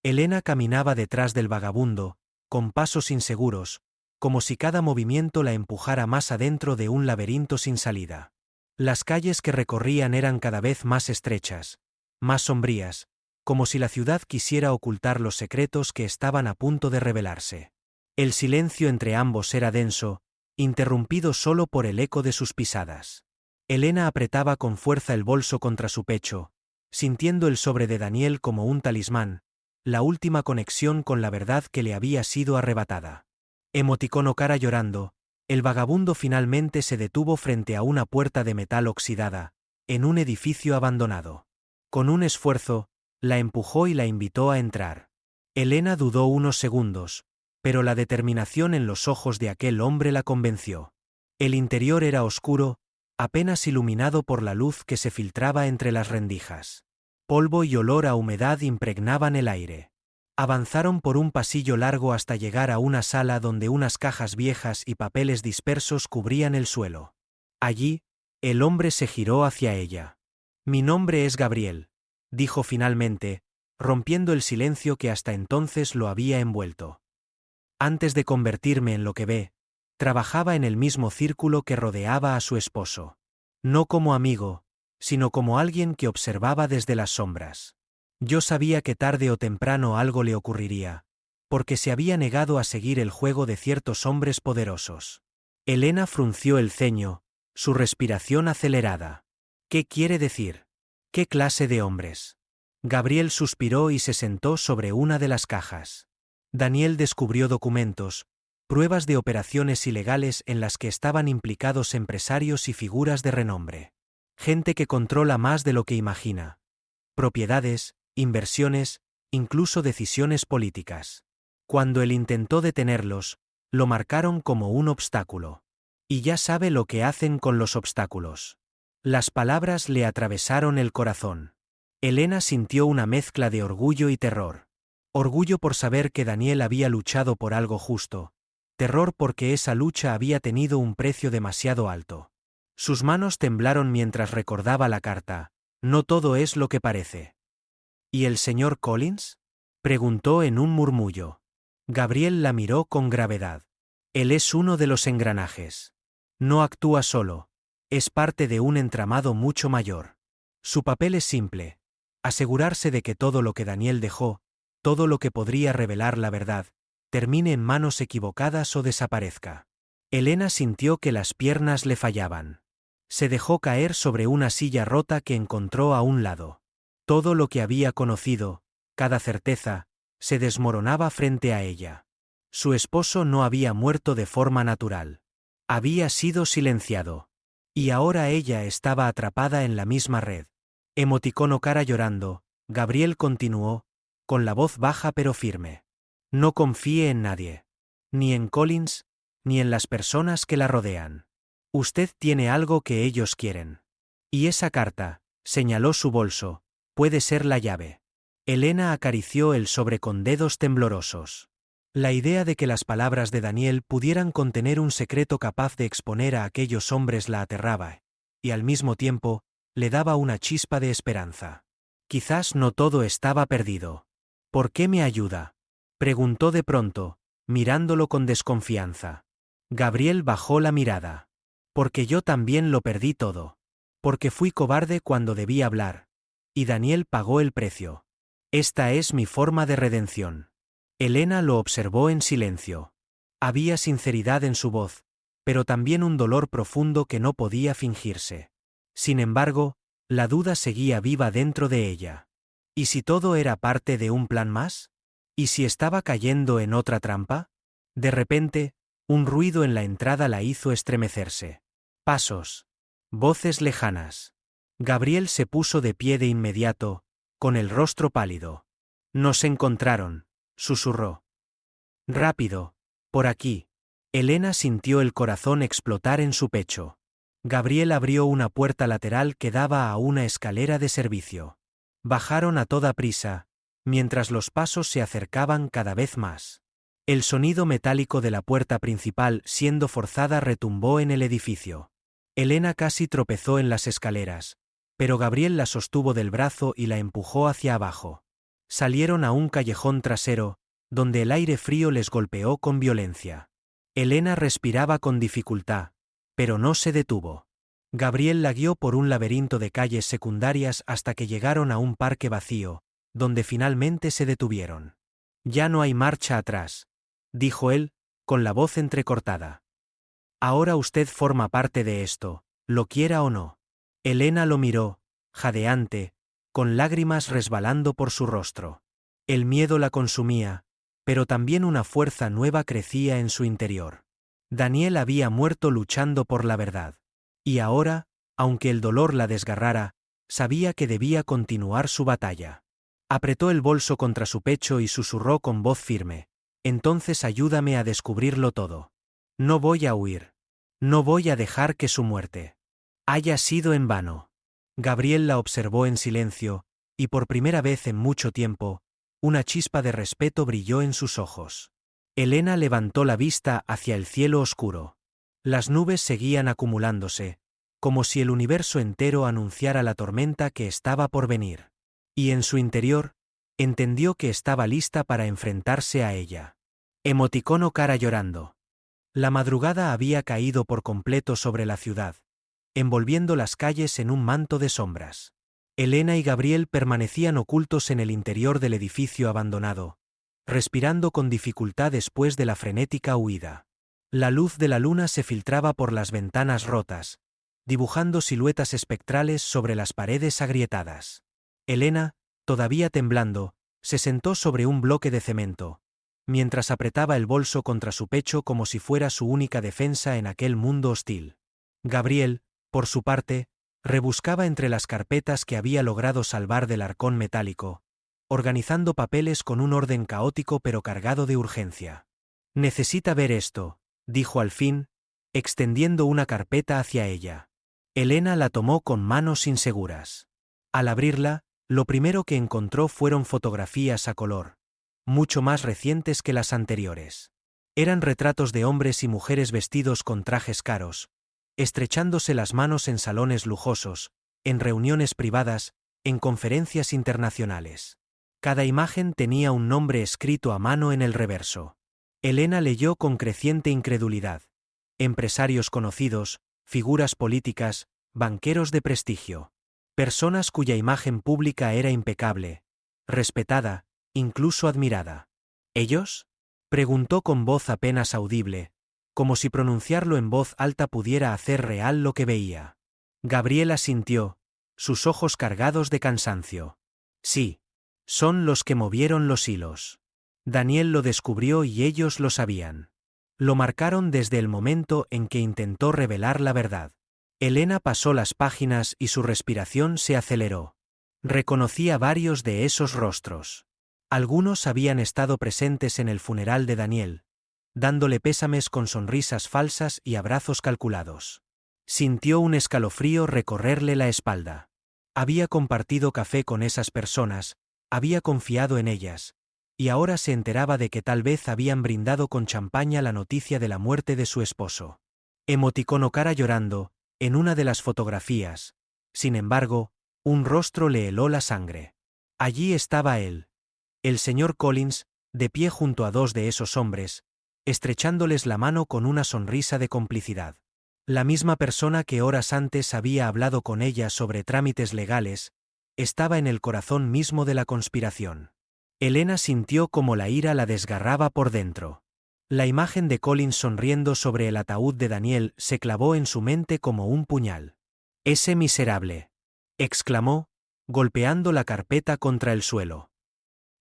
Elena caminaba detrás del vagabundo, con pasos inseguros, como si cada movimiento la empujara más adentro de un laberinto sin salida. Las calles que recorrían eran cada vez más estrechas, más sombrías, como si la ciudad quisiera ocultar los secretos que estaban a punto de revelarse. El silencio entre ambos era denso, interrumpido solo por el eco de sus pisadas. Elena apretaba con fuerza el bolso contra su pecho, sintiendo el sobre de Daniel como un talismán, la última conexión con la verdad que le había sido arrebatada. Emoticono cara llorando, el vagabundo finalmente se detuvo frente a una puerta de metal oxidada, en un edificio abandonado. Con un esfuerzo, la empujó y la invitó a entrar. Elena dudó unos segundos, pero la determinación en los ojos de aquel hombre la convenció. El interior era oscuro, apenas iluminado por la luz que se filtraba entre las rendijas. Polvo y olor a humedad impregnaban el aire. Avanzaron por un pasillo largo hasta llegar a una sala donde unas cajas viejas y papeles dispersos cubrían el suelo. Allí, el hombre se giró hacia ella. «Mi nombre es Gabriel», dijo finalmente, rompiendo el silencio que hasta entonces lo había envuelto. Antes de convertirme en lo que ve, trabajaba en el mismo círculo que rodeaba a su esposo. No como amigo, sino como alguien que observaba desde las sombras. Yo sabía que tarde o temprano algo le ocurriría, porque se había negado a seguir el juego de ciertos hombres poderosos. Elena frunció el ceño, su respiración acelerada. ¿Qué quiere decir? ¿Qué clase de hombres? Gabriel suspiró y se sentó sobre una de las cajas. Daniel descubrió documentos, pruebas de operaciones ilegales en las que estaban implicados empresarios y figuras de renombre. Gente que controla más de lo que imagina. Propiedades, inversiones, incluso decisiones políticas. Cuando él intentó detenerlos, lo marcaron como un obstáculo. Y ya sabe lo que hacen con los obstáculos. Las palabras le atravesaron el corazón. Elena sintió una mezcla de orgullo y terror. Orgullo por saber que Daniel había luchado por algo justo. Terror porque esa lucha había tenido un precio demasiado alto. Sus manos temblaron mientras recordaba la carta. No todo es lo que parece. ¿Y el señor Collins? Preguntó en un murmullo. Gabriel la miró con gravedad. Él es uno de los engranajes. No actúa solo. Es parte de un entramado mucho mayor. Su papel es simple. Asegurarse de que todo lo que Daniel dejó, todo lo que podría revelar la verdad, termine en manos equivocadas o desaparezca. Elena sintió que las piernas le fallaban. Se dejó caer sobre una silla rota que encontró a un lado. Todo lo que había conocido, cada certeza, se desmoronaba frente a ella. Su esposo no había muerto de forma natural. Había sido silenciado. Y ahora ella estaba atrapada en la misma red. Emoticono cara llorando, Gabriel continuó, con la voz baja pero firme. No confíe en nadie. Ni en Collins, ni en las personas que la rodean. Usted tiene algo que ellos quieren. Y esa carta, señaló su bolso, puede ser la llave. Elena acarició el sobre con dedos temblorosos. La idea de que las palabras de Daniel pudieran contener un secreto capaz de exponer a aquellos hombres la aterraba, y al mismo tiempo, le daba una chispa de esperanza. Quizás no todo estaba perdido. ¿Por qué me ayuda?, preguntó de pronto, mirándolo con desconfianza. Gabriel bajó la mirada. Porque yo también lo perdí todo. Porque fui cobarde cuando debí hablar. Y Daniel pagó el precio. Esta es mi forma de redención. Elena lo observó en silencio. Había sinceridad en su voz, pero también un dolor profundo que no podía fingirse. Sin embargo, la duda seguía viva dentro de ella. ¿Y si todo era parte de un plan más? ¿Y si estaba cayendo en otra trampa? De repente, un ruido en la entrada la hizo estremecerse. Pasos. Voces lejanas. Gabriel se puso de pie de inmediato, con el rostro pálido. Nos encontraron, susurró. Rápido, por aquí. Elena sintió el corazón explotar en su pecho. Gabriel abrió una puerta lateral que daba a una escalera de servicio. Bajaron a toda prisa, mientras los pasos se acercaban cada vez más. El sonido metálico de la puerta principal siendo forzada retumbó en el edificio. Elena casi tropezó en las escaleras, pero Gabriel la sostuvo del brazo y la empujó hacia abajo. Salieron a un callejón trasero, donde el aire frío les golpeó con violencia. Elena respiraba con dificultad, pero no se detuvo. Gabriel la guió por un laberinto de calles secundarias hasta que llegaron a un parque vacío, donde finalmente se detuvieron. Ya no hay marcha atrás, dijo él, con la voz entrecortada. Ahora usted forma parte de esto, lo quiera o no. Elena lo miró, jadeante, con lágrimas resbalando por su rostro. El miedo la consumía, pero también una fuerza nueva crecía en su interior. Daniel había muerto luchando por la verdad. Y ahora, aunque el dolor la desgarrara, sabía que debía continuar su batalla. Apretó el bolso contra su pecho y susurró con voz firme: entonces ayúdame a descubrirlo todo. No voy a huir. No voy a dejar que su muerte haya sido en vano. Gabriel la observó en silencio, y por primera vez en mucho tiempo, una chispa de respeto brilló en sus ojos. Elena levantó la vista hacia el cielo oscuro. Las nubes seguían acumulándose, como si el universo entero anunciara la tormenta que estaba por venir. Y en su interior, entendió que estaba lista para enfrentarse a ella. Emoticono cara llorando. La madrugada había caído por completo sobre la ciudad, envolviendo las calles en un manto de sombras. Elena y Gabriel permanecían ocultos en el interior del edificio abandonado, respirando con dificultad después de la frenética huida. La luz de la luna se filtraba por las ventanas rotas, dibujando siluetas espectrales sobre las paredes agrietadas. Elena, todavía temblando, se sentó sobre un bloque de cemento, mientras apretaba el bolso contra su pecho como si fuera su única defensa en aquel mundo hostil. Gabriel, por su parte, rebuscaba entre las carpetas que había logrado salvar del arcón metálico, organizando papeles con un orden caótico pero cargado de urgencia. Necesita ver esto, dijo al fin, extendiendo una carpeta hacia ella. Elena la tomó con manos inseguras. Al abrirla, lo primero que encontró fueron fotografías a color, mucho más recientes que las anteriores. Eran retratos de hombres y mujeres vestidos con trajes caros, estrechándose las manos en salones lujosos, en reuniones privadas, en conferencias internacionales. Cada imagen tenía un nombre escrito a mano en el reverso. Elena leyó con creciente incredulidad. Empresarios conocidos, figuras políticas, banqueros de prestigio. Personas cuya imagen pública era impecable, respetada, incluso admirada. ¿Ellos?, preguntó con voz apenas audible, como si pronunciarlo en voz alta pudiera hacer real lo que veía. Gabriela asintió, sus ojos cargados de cansancio. Sí, son los que movieron los hilos. Daniel lo descubrió y ellos lo sabían. Lo marcaron desde el momento en que intentó revelar la verdad. Elena pasó las páginas y su respiración se aceleró. Reconocía varios de esos rostros. Algunos habían estado presentes en el funeral de Daniel, dándole pésames con sonrisas falsas y abrazos calculados. Sintió un escalofrío recorrerle la espalda. Había compartido café con esas personas, había confiado en ellas, y ahora se enteraba de que tal vez habían brindado con champaña la noticia de la muerte de su esposo. Emoticono cara llorando, en una de las fotografías. Sin embargo, un rostro le heló la sangre. Allí estaba él, el señor Collins, de pie junto a dos de esos hombres, estrechándoles la mano con una sonrisa de complicidad. La misma persona que horas antes había hablado con ella sobre trámites legales, estaba en el corazón mismo de la conspiración. Elena sintió como la ira la desgarraba por dentro. La imagen de Collins sonriendo sobre el ataúd de Daniel se clavó en su mente como un puñal. «Ese miserable», exclamó, golpeando la carpeta contra el suelo.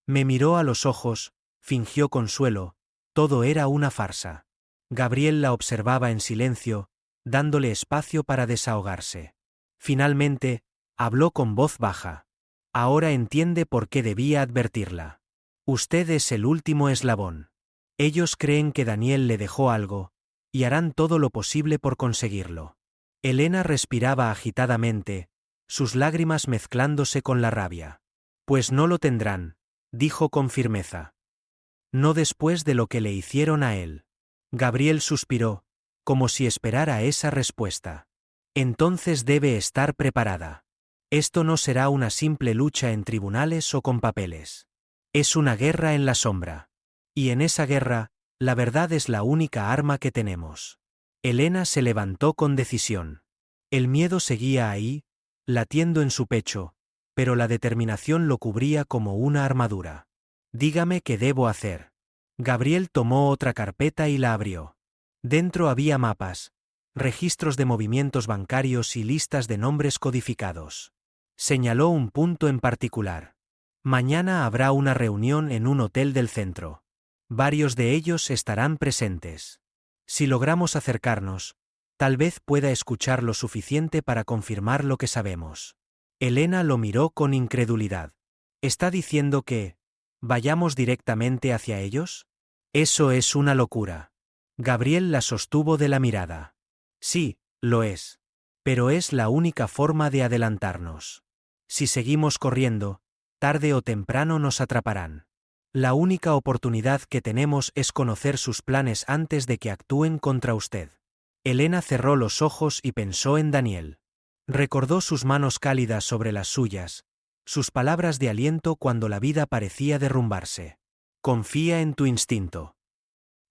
Me miró a los ojos, fingió consuelo, todo era una farsa. Gabriel la observaba en silencio, dándole espacio para desahogarse. Finalmente, habló con voz baja. Ahora entiende por qué debía advertirla. Usted es el último eslabón. Ellos creen que Daniel le dejó algo, y harán todo lo posible por conseguirlo. Elena respiraba agitadamente, sus lágrimas mezclándose con la rabia. Pues no lo tendrán, dijo con firmeza. No después de lo que le hicieron a él. Gabriel suspiró, como si esperara esa respuesta. Entonces debe estar preparada. Esto no será una simple lucha en tribunales o con papeles. Es una guerra en la sombra. Y en esa guerra, la verdad es la única arma que tenemos. Elena se levantó con decisión. El miedo seguía ahí, latiendo en su pecho, pero la determinación lo cubría como una armadura. Dígame qué debo hacer. Gabriel tomó otra carpeta y la abrió. Dentro había mapas, registros de movimientos bancarios y listas de nombres codificados. Señaló un punto en particular. Mañana habrá una reunión en un hotel del centro. Varios de ellos estarán presentes. Si logramos acercarnos, tal vez pueda escuchar lo suficiente para confirmar lo que sabemos. Elena lo miró con incredulidad. ¿Está diciendo que vayamos directamente hacia ellos? Eso es una locura. Gabriel la sostuvo de la mirada. Sí, lo es. Pero es la única forma de adelantarnos. Si seguimos corriendo, tarde o temprano nos atraparán. La única oportunidad que tenemos es conocer sus planes antes de que actúen contra usted. Elena cerró los ojos y pensó en Daniel. Recordó sus manos cálidas sobre las suyas, sus palabras de aliento cuando la vida parecía derrumbarse. Confía en tu instinto.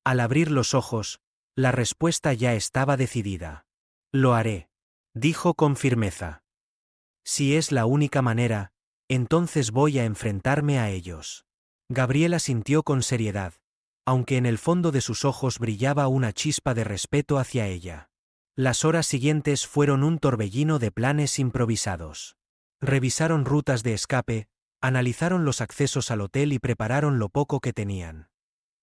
Al abrir los ojos, la respuesta ya estaba decidida. Lo haré, dijo con firmeza. Si es la única manera, entonces voy a enfrentarme a ellos. Gabriela sintió con seriedad, aunque en el fondo de sus ojos brillaba una chispa de respeto hacia ella. Las horas siguientes fueron un torbellino de planes improvisados. Revisaron rutas de escape, analizaron los accesos al hotel y prepararon lo poco que tenían.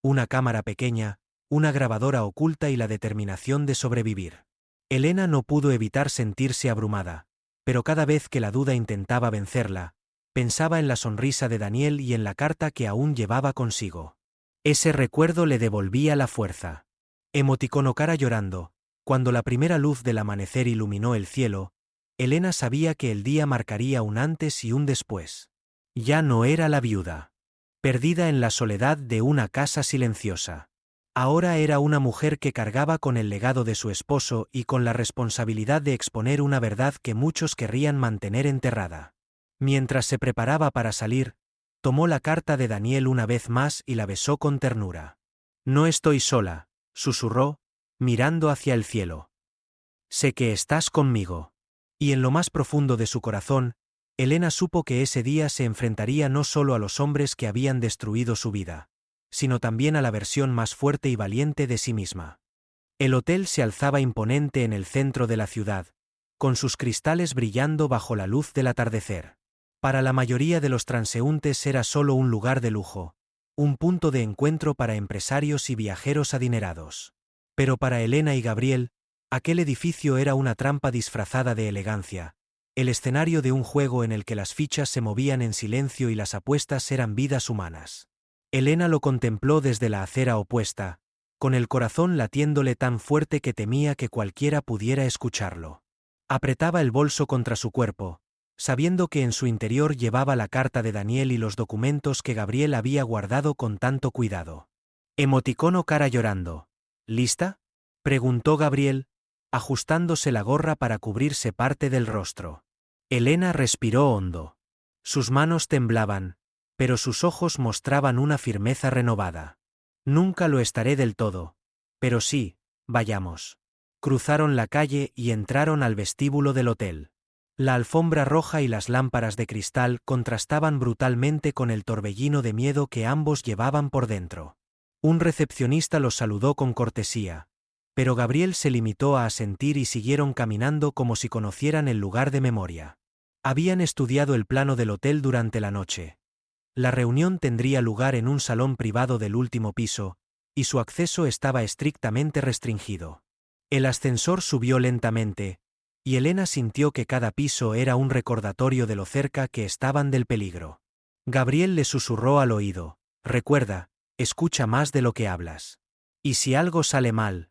Una cámara pequeña, una grabadora oculta y la determinación de sobrevivir. Elena no pudo evitar sentirse abrumada, pero cada vez que la duda intentaba vencerla, pensaba en la sonrisa de Daniel y en la carta que aún llevaba consigo. Ese recuerdo le devolvía la fuerza. Emoticono cara llorando. Cuando la primera luz del amanecer iluminó el cielo, Elena sabía que el día marcaría un antes y un después. Ya no era la viuda, perdida en la soledad de una casa silenciosa. Ahora era una mujer que cargaba con el legado de su esposo y con la responsabilidad de exponer una verdad que muchos querrían mantener enterrada. Mientras se preparaba para salir, tomó la carta de Daniel una vez más y la besó con ternura. No estoy sola, susurró, mirando hacia el cielo. Sé que estás conmigo. Y en lo más profundo de su corazón, Elena supo que ese día se enfrentaría no solo a los hombres que habían destruido su vida, sino también a la versión más fuerte y valiente de sí misma. El hotel se alzaba imponente en el centro de la ciudad, con sus cristales brillando bajo la luz del atardecer. Para la mayoría de los transeúntes era solo un lugar de lujo, un punto de encuentro para empresarios y viajeros adinerados. Pero para Elena y Gabriel, aquel edificio era una trampa disfrazada de elegancia, el escenario de un juego en el que las fichas se movían en silencio y las apuestas eran vidas humanas. Elena lo contempló desde la acera opuesta, con el corazón latiéndole tan fuerte que temía que cualquiera pudiera escucharlo. Apretaba el bolso contra su cuerpo, sabiendo que en su interior llevaba la carta de Daniel y los documentos que Gabriel había guardado con tanto cuidado. Emoticono cara llorando. ¿Lista?, preguntó Gabriel, ajustándose la gorra para cubrirse parte del rostro. Elena respiró hondo. Sus manos temblaban, pero sus ojos mostraban una firmeza renovada. Nunca lo estaré del todo. Pero sí, vayamos. Cruzaron la calle y entraron al vestíbulo del hotel. La alfombra roja y las lámparas de cristal contrastaban brutalmente con el torbellino de miedo que ambos llevaban por dentro. Un recepcionista los saludó con cortesía, pero Gabriel se limitó a asentir y siguieron caminando como si conocieran el lugar de memoria. Habían estudiado el plano del hotel durante la noche. La reunión tendría lugar en un salón privado del último piso, y su acceso estaba estrictamente restringido. El ascensor subió lentamente, y Elena sintió que cada piso era un recordatorio de lo cerca que estaban del peligro. Gabriel le susurró al oído: Recuerda, escucha más de lo que hablas. Y si algo sale mal,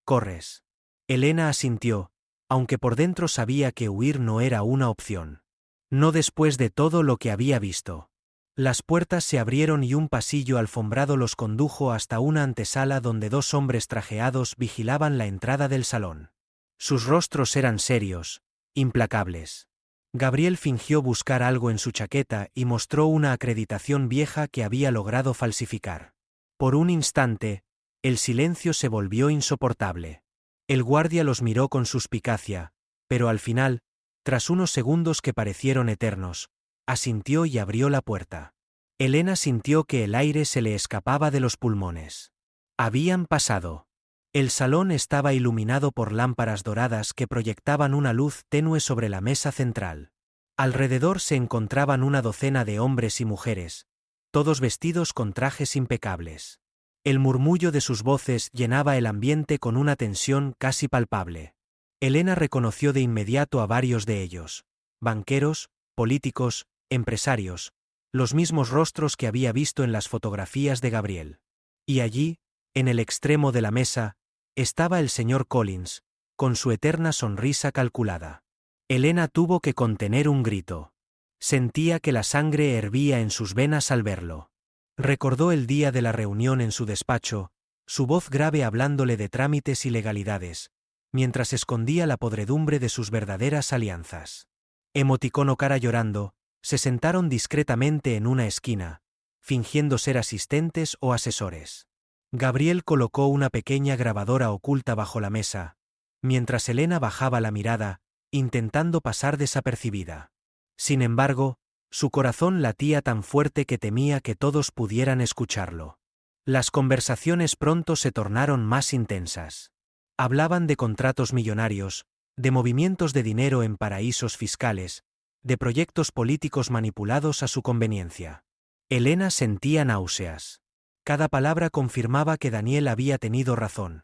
corres. Elena asintió, aunque por dentro sabía que huir no era una opción. No después de todo lo que había visto. Las puertas se abrieron y un pasillo alfombrado los condujo hasta una antesala donde dos hombres trajeados vigilaban la entrada del salón. Sus rostros eran serios, implacables. Gabriel fingió buscar algo en su chaqueta y mostró una acreditación vieja que había logrado falsificar. Por un instante, el silencio se volvió insoportable. El guardia los miró con suspicacia, pero al final, tras unos segundos que parecieron eternos, asintió y abrió la puerta. Elena sintió que el aire se le escapaba de los pulmones. Habían pasado. El salón estaba iluminado por lámparas doradas que proyectaban una luz tenue sobre la mesa central. Alrededor se encontraban una docena de hombres y mujeres, todos vestidos con trajes impecables. El murmullo de sus voces llenaba el ambiente con una tensión casi palpable. Elena reconoció de inmediato a varios de ellos: banqueros, políticos, empresarios, los mismos rostros que había visto en las fotografías de Gabriel. Y allí, en el extremo de la mesa, estaba el señor Collins, con su eterna sonrisa calculada. Elena tuvo que contener un grito. Sentía que la sangre hervía en sus venas al verlo. Recordó el día de la reunión en su despacho, su voz grave hablándole de trámites y legalidades, mientras escondía la podredumbre de sus verdaderas alianzas. Emoticono cara llorando, se sentaron discretamente en una esquina, fingiendo ser asistentes o asesores. Gabriel colocó una pequeña grabadora oculta bajo la mesa, mientras Elena bajaba la mirada, intentando pasar desapercibida. Sin embargo, su corazón latía tan fuerte que temía que todos pudieran escucharlo. Las conversaciones pronto se tornaron más intensas. Hablaban de contratos millonarios, de movimientos de dinero en paraísos fiscales, de proyectos políticos manipulados a su conveniencia. Elena sentía náuseas. Cada palabra confirmaba que Daniel había tenido razón.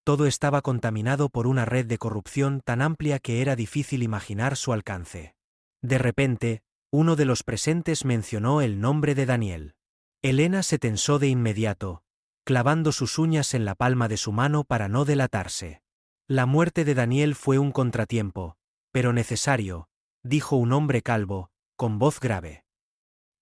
Todo estaba contaminado por una red de corrupción tan amplia que era difícil imaginar su alcance. De repente, uno de los presentes mencionó el nombre de Daniel. Elena se tensó de inmediato, clavando sus uñas en la palma de su mano para no delatarse. La muerte de Daniel fue un contratiempo, pero necesario, dijo un hombre calvo, con voz grave.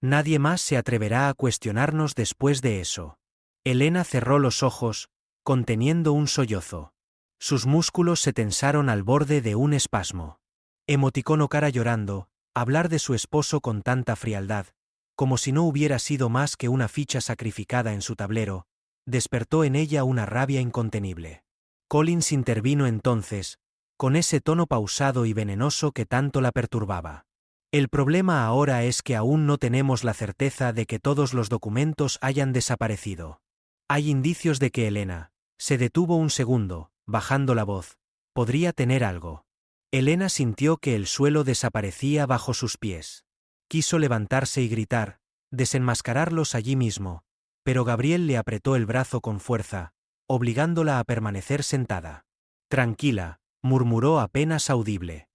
Nadie más se atreverá a cuestionarnos después de eso. Elena cerró los ojos, conteniendo un sollozo. Sus músculos se tensaron al borde de un espasmo. Emoticono cara llorando, hablar de su esposo con tanta frialdad, como si no hubiera sido más que una ficha sacrificada en su tablero, despertó en ella una rabia incontenible. Collins intervino entonces, con ese tono pausado y venenoso que tanto la perturbaba. El problema ahora es que aún no tenemos la certeza de que todos los documentos hayan desaparecido. Hay indicios de que Elena se detuvo un segundo, bajando la voz. Podría tener algo. Elena sintió que el suelo desaparecía bajo sus pies. Quiso levantarse y gritar, desenmascararlos allí mismo, pero Gabriel le apretó el brazo con fuerza, obligándola a permanecer sentada. Tranquila, murmuró apenas audible.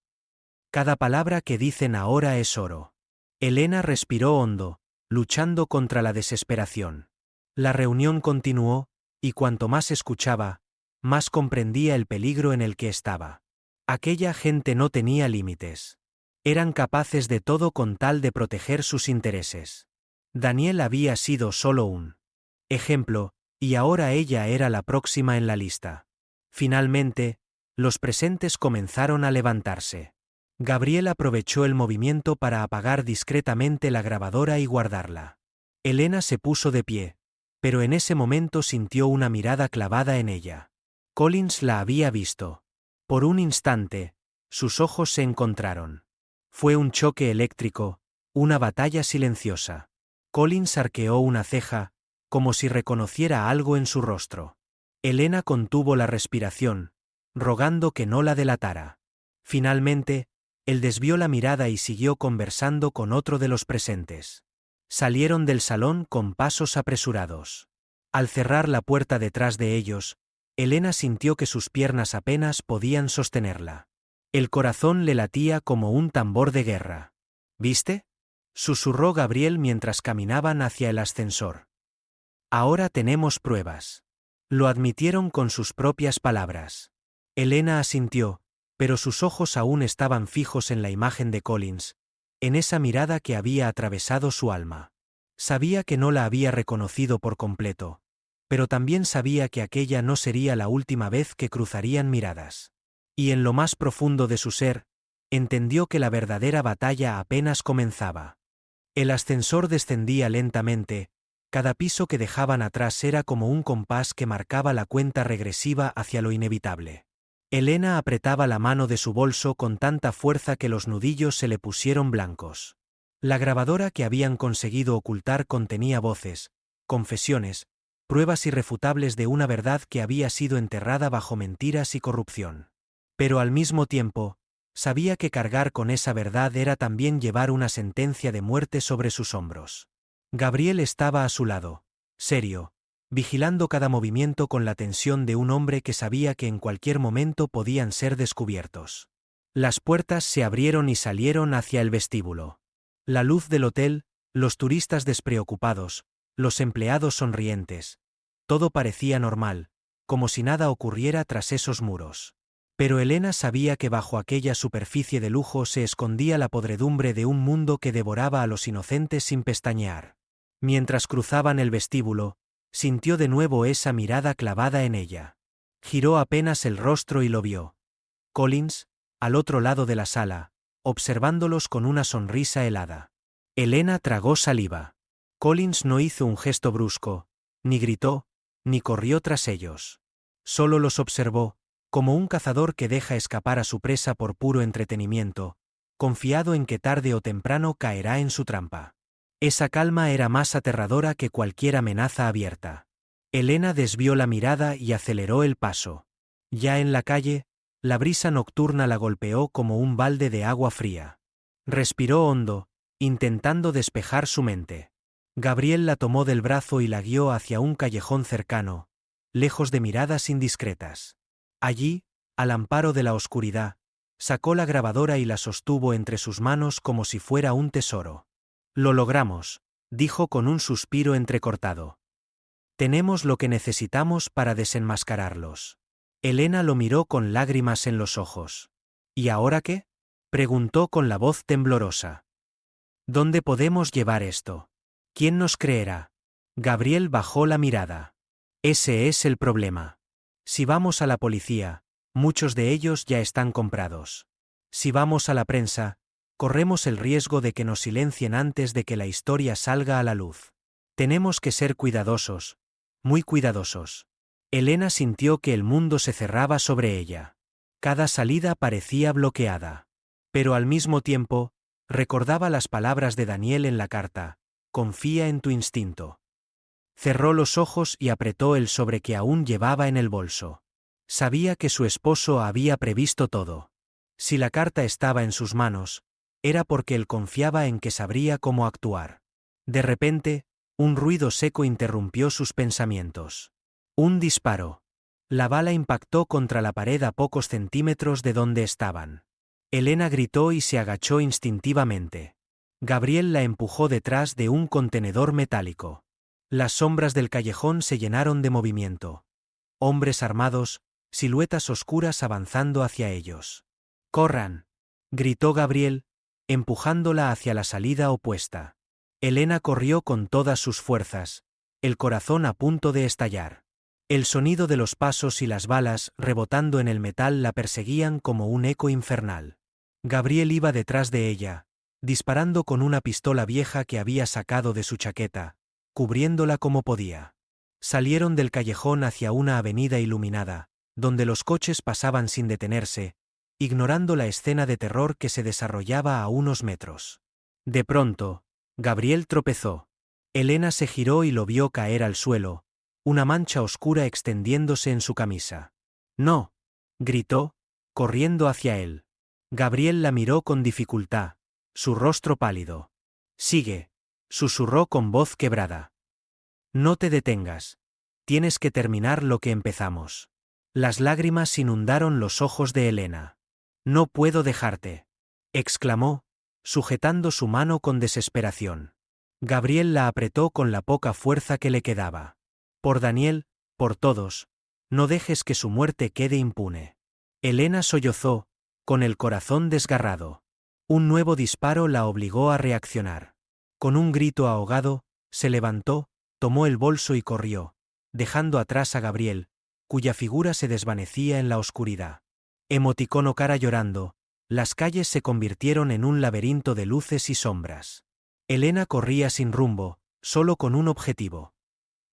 Cada palabra que dicen ahora es oro. Elena respiró hondo, luchando contra la desesperación. La reunión continuó, y cuanto más escuchaba, más comprendía el peligro en el que estaba. Aquella gente no tenía límites. Eran capaces de todo con tal de proteger sus intereses. Daniel había sido solo un ejemplo, y ahora ella era la próxima en la lista. Finalmente, los presentes comenzaron a levantarse. Gabriel aprovechó el movimiento para apagar discretamente la grabadora y guardarla. Elena se puso de pie, pero en ese momento sintió una mirada clavada en ella. Collins la había visto. Por un instante, sus ojos se encontraron. Fue un choque eléctrico, una batalla silenciosa. Collins arqueó una ceja, como si reconociera algo en su rostro. Elena contuvo la respiración, rogando que no la delatara. Finalmente, él desvió la mirada y siguió conversando con otro de los presentes. Salieron del salón con pasos apresurados. Al cerrar la puerta detrás de ellos, Elena sintió que sus piernas apenas podían sostenerla. El corazón le latía como un tambor de guerra. ¿Viste?, susurró Gabriel mientras caminaban hacia el ascensor. Ahora tenemos pruebas. Lo admitieron con sus propias palabras. Elena asintió, pero sus ojos aún estaban fijos en la imagen de Collins, en esa mirada que había atravesado su alma. Sabía que no la había reconocido por completo, pero también sabía que aquella no sería la última vez que cruzarían miradas. Y en lo más profundo de su ser, entendió que la verdadera batalla apenas comenzaba. El ascensor descendía lentamente, cada piso que dejaban atrás era como un compás que marcaba la cuenta regresiva hacia lo inevitable. Elena apretaba la mano de su bolso con tanta fuerza que los nudillos se le pusieron blancos. La grabadora que habían conseguido ocultar contenía voces, confesiones, pruebas irrefutables de una verdad que había sido enterrada bajo mentiras y corrupción. Pero al mismo tiempo, sabía que cargar con esa verdad era también llevar una sentencia de muerte sobre sus hombros. Gabriel estaba a su lado, serio, vigilando cada movimiento con la tensión de un hombre que sabía que en cualquier momento podían ser descubiertos. Las puertas se abrieron y salieron hacia el vestíbulo. La luz del hotel, los turistas despreocupados, los empleados sonrientes. Todo parecía normal, como si nada ocurriera tras esos muros. Pero Elena sabía que bajo aquella superficie de lujo se escondía la podredumbre de un mundo que devoraba a los inocentes sin pestañear. Mientras cruzaban el vestíbulo, sintió de nuevo esa mirada clavada en ella. Giró apenas el rostro y lo vio. Collins, al otro lado de la sala, observándolos con una sonrisa helada. Elena tragó saliva. Collins no hizo un gesto brusco, ni gritó, ni corrió tras ellos. Solo los observó, como un cazador que deja escapar a su presa por puro entretenimiento, confiado en que tarde o temprano caerá en su trampa. Esa calma era más aterradora que cualquier amenaza abierta. Elena desvió la mirada y aceleró el paso. Ya en la calle, la brisa nocturna la golpeó como un balde de agua fría. Respiró hondo, intentando despejar su mente. Gabriel la tomó del brazo y la guió hacia un callejón cercano, lejos de miradas indiscretas. Allí, al amparo de la oscuridad, sacó la grabadora y la sostuvo entre sus manos como si fuera un tesoro. Lo logramos, dijo con un suspiro entrecortado. Tenemos lo que necesitamos para desenmascararlos. Elena lo miró con lágrimas en los ojos. ¿Y ahora qué? Preguntó con la voz temblorosa. ¿Dónde podemos llevar esto? ¿Quién nos creerá? Gabriel bajó la mirada. Ese es el problema. Si vamos a la policía, muchos de ellos ya están comprados. Si vamos a la prensa, corremos el riesgo de que nos silencien antes de que la historia salga a la luz. Tenemos que ser cuidadosos, muy cuidadosos. Elena sintió que el mundo se cerraba sobre ella. Cada salida parecía bloqueada. Pero al mismo tiempo, recordaba las palabras de Daniel en la carta: confía en tu instinto. Cerró los ojos y apretó el sobre que aún llevaba en el bolso. Sabía que su esposo había previsto todo. Si la carta estaba en sus manos, era porque él confiaba en que sabría cómo actuar. De repente, un ruido seco interrumpió sus pensamientos. Un disparo. La bala impactó contra la pared a pocos centímetros de donde estaban. Elena gritó y se agachó instintivamente. Gabriel la empujó detrás de un contenedor metálico. Las sombras del callejón se llenaron de movimiento. Hombres armados, siluetas oscuras avanzando hacia ellos. ¡Corran!, gritó Gabriel, empujándola hacia la salida opuesta. Elena corrió con todas sus fuerzas, el corazón a punto de estallar. El sonido de los pasos y las balas rebotando en el metal la perseguían como un eco infernal. Gabriel iba detrás de ella, disparando con una pistola vieja que había sacado de su chaqueta, cubriéndola como podía. Salieron del callejón hacia una avenida iluminada, donde los coches pasaban sin detenerse, ignorando la escena de terror que se desarrollaba a unos metros. De pronto, Gabriel tropezó. Elena se giró y lo vio caer al suelo, una mancha oscura extendiéndose en su camisa. «No», gritó, corriendo hacia él. Gabriel la miró con dificultad, su rostro pálido. «Sigue», susurró con voz quebrada. «No te detengas. Tienes que terminar lo que empezamos». Las lágrimas inundaron los ojos de Elena. «No puedo dejarte», exclamó, sujetando su mano con desesperación. Gabriel la apretó con la poca fuerza que le quedaba. Por Daniel, por todos, no dejes que su muerte quede impune. Elena sollozó, con el corazón desgarrado. Un nuevo disparo la obligó a reaccionar. Con un grito ahogado, se levantó, tomó el bolso y corrió, dejando atrás a Gabriel, cuya figura se desvanecía en la oscuridad. Emoticono cara llorando, las calles se convirtieron en un laberinto de luces y sombras. Elena corría sin rumbo, solo con un objetivo: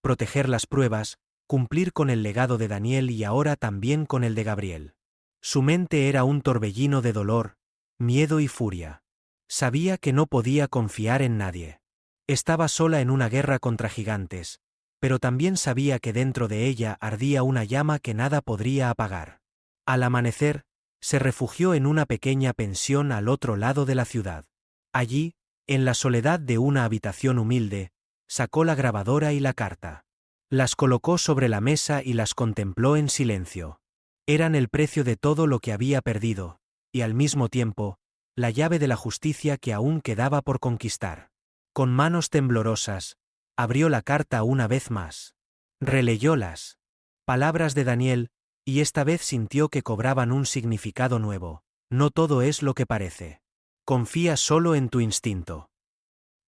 proteger las pruebas, cumplir con el legado de Daniel y ahora también con el de Gabriel. Su mente era un torbellino de dolor, miedo y furia. Sabía que no podía confiar en nadie. Estaba sola en una guerra contra gigantes, pero también sabía que dentro de ella ardía una llama que nada podría apagar. Al amanecer, se refugió en una pequeña pensión al otro lado de la ciudad. Allí, en la soledad de una habitación humilde, sacó la grabadora y la carta. Las colocó sobre la mesa y las contempló en silencio. Eran el precio de todo lo que había perdido, y al mismo tiempo, la llave de la justicia que aún quedaba por conquistar. Con manos temblorosas, abrió la carta una vez más. Releyó las palabras de Daniel, y esta vez sintió que cobraban un significado nuevo. No todo es lo que parece. Confía solo en tu instinto.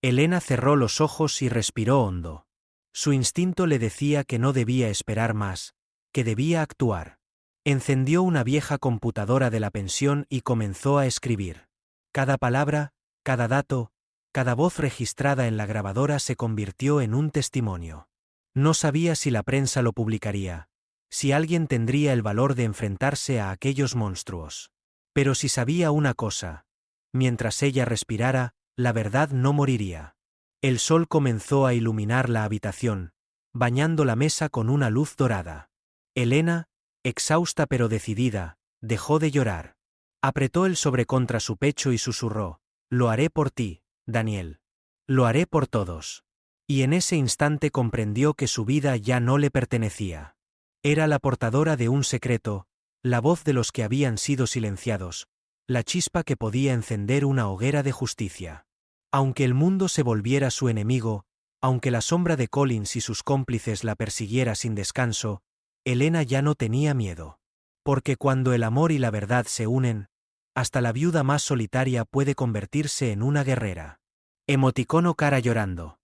Elena cerró los ojos y respiró hondo. Su instinto le decía que no debía esperar más, que debía actuar. Encendió una vieja computadora de la pensión y comenzó a escribir. Cada palabra, cada dato, cada voz registrada en la grabadora se convirtió en un testimonio. No sabía si la prensa lo publicaría, si alguien tendría el valor de enfrentarse a aquellos monstruos. Pero si sabía una cosa: mientras ella respirara, la verdad no moriría. El sol comenzó a iluminar la habitación, bañando la mesa con una luz dorada. Elena, exhausta pero decidida, dejó de llorar. Apretó el sobre contra su pecho y susurró: «Lo haré por ti, Daniel. Lo haré por todos». Y en ese instante comprendió que su vida ya no le pertenecía. Era la portadora de un secreto, la voz de los que habían sido silenciados, la chispa que podía encender una hoguera de justicia. Aunque el mundo se volviera su enemigo, aunque la sombra de Collins y sus cómplices la persiguiera sin descanso, Elena ya no tenía miedo. Porque cuando el amor y la verdad se unen, hasta la viuda más solitaria puede convertirse en una guerrera. Emoticono cara llorando.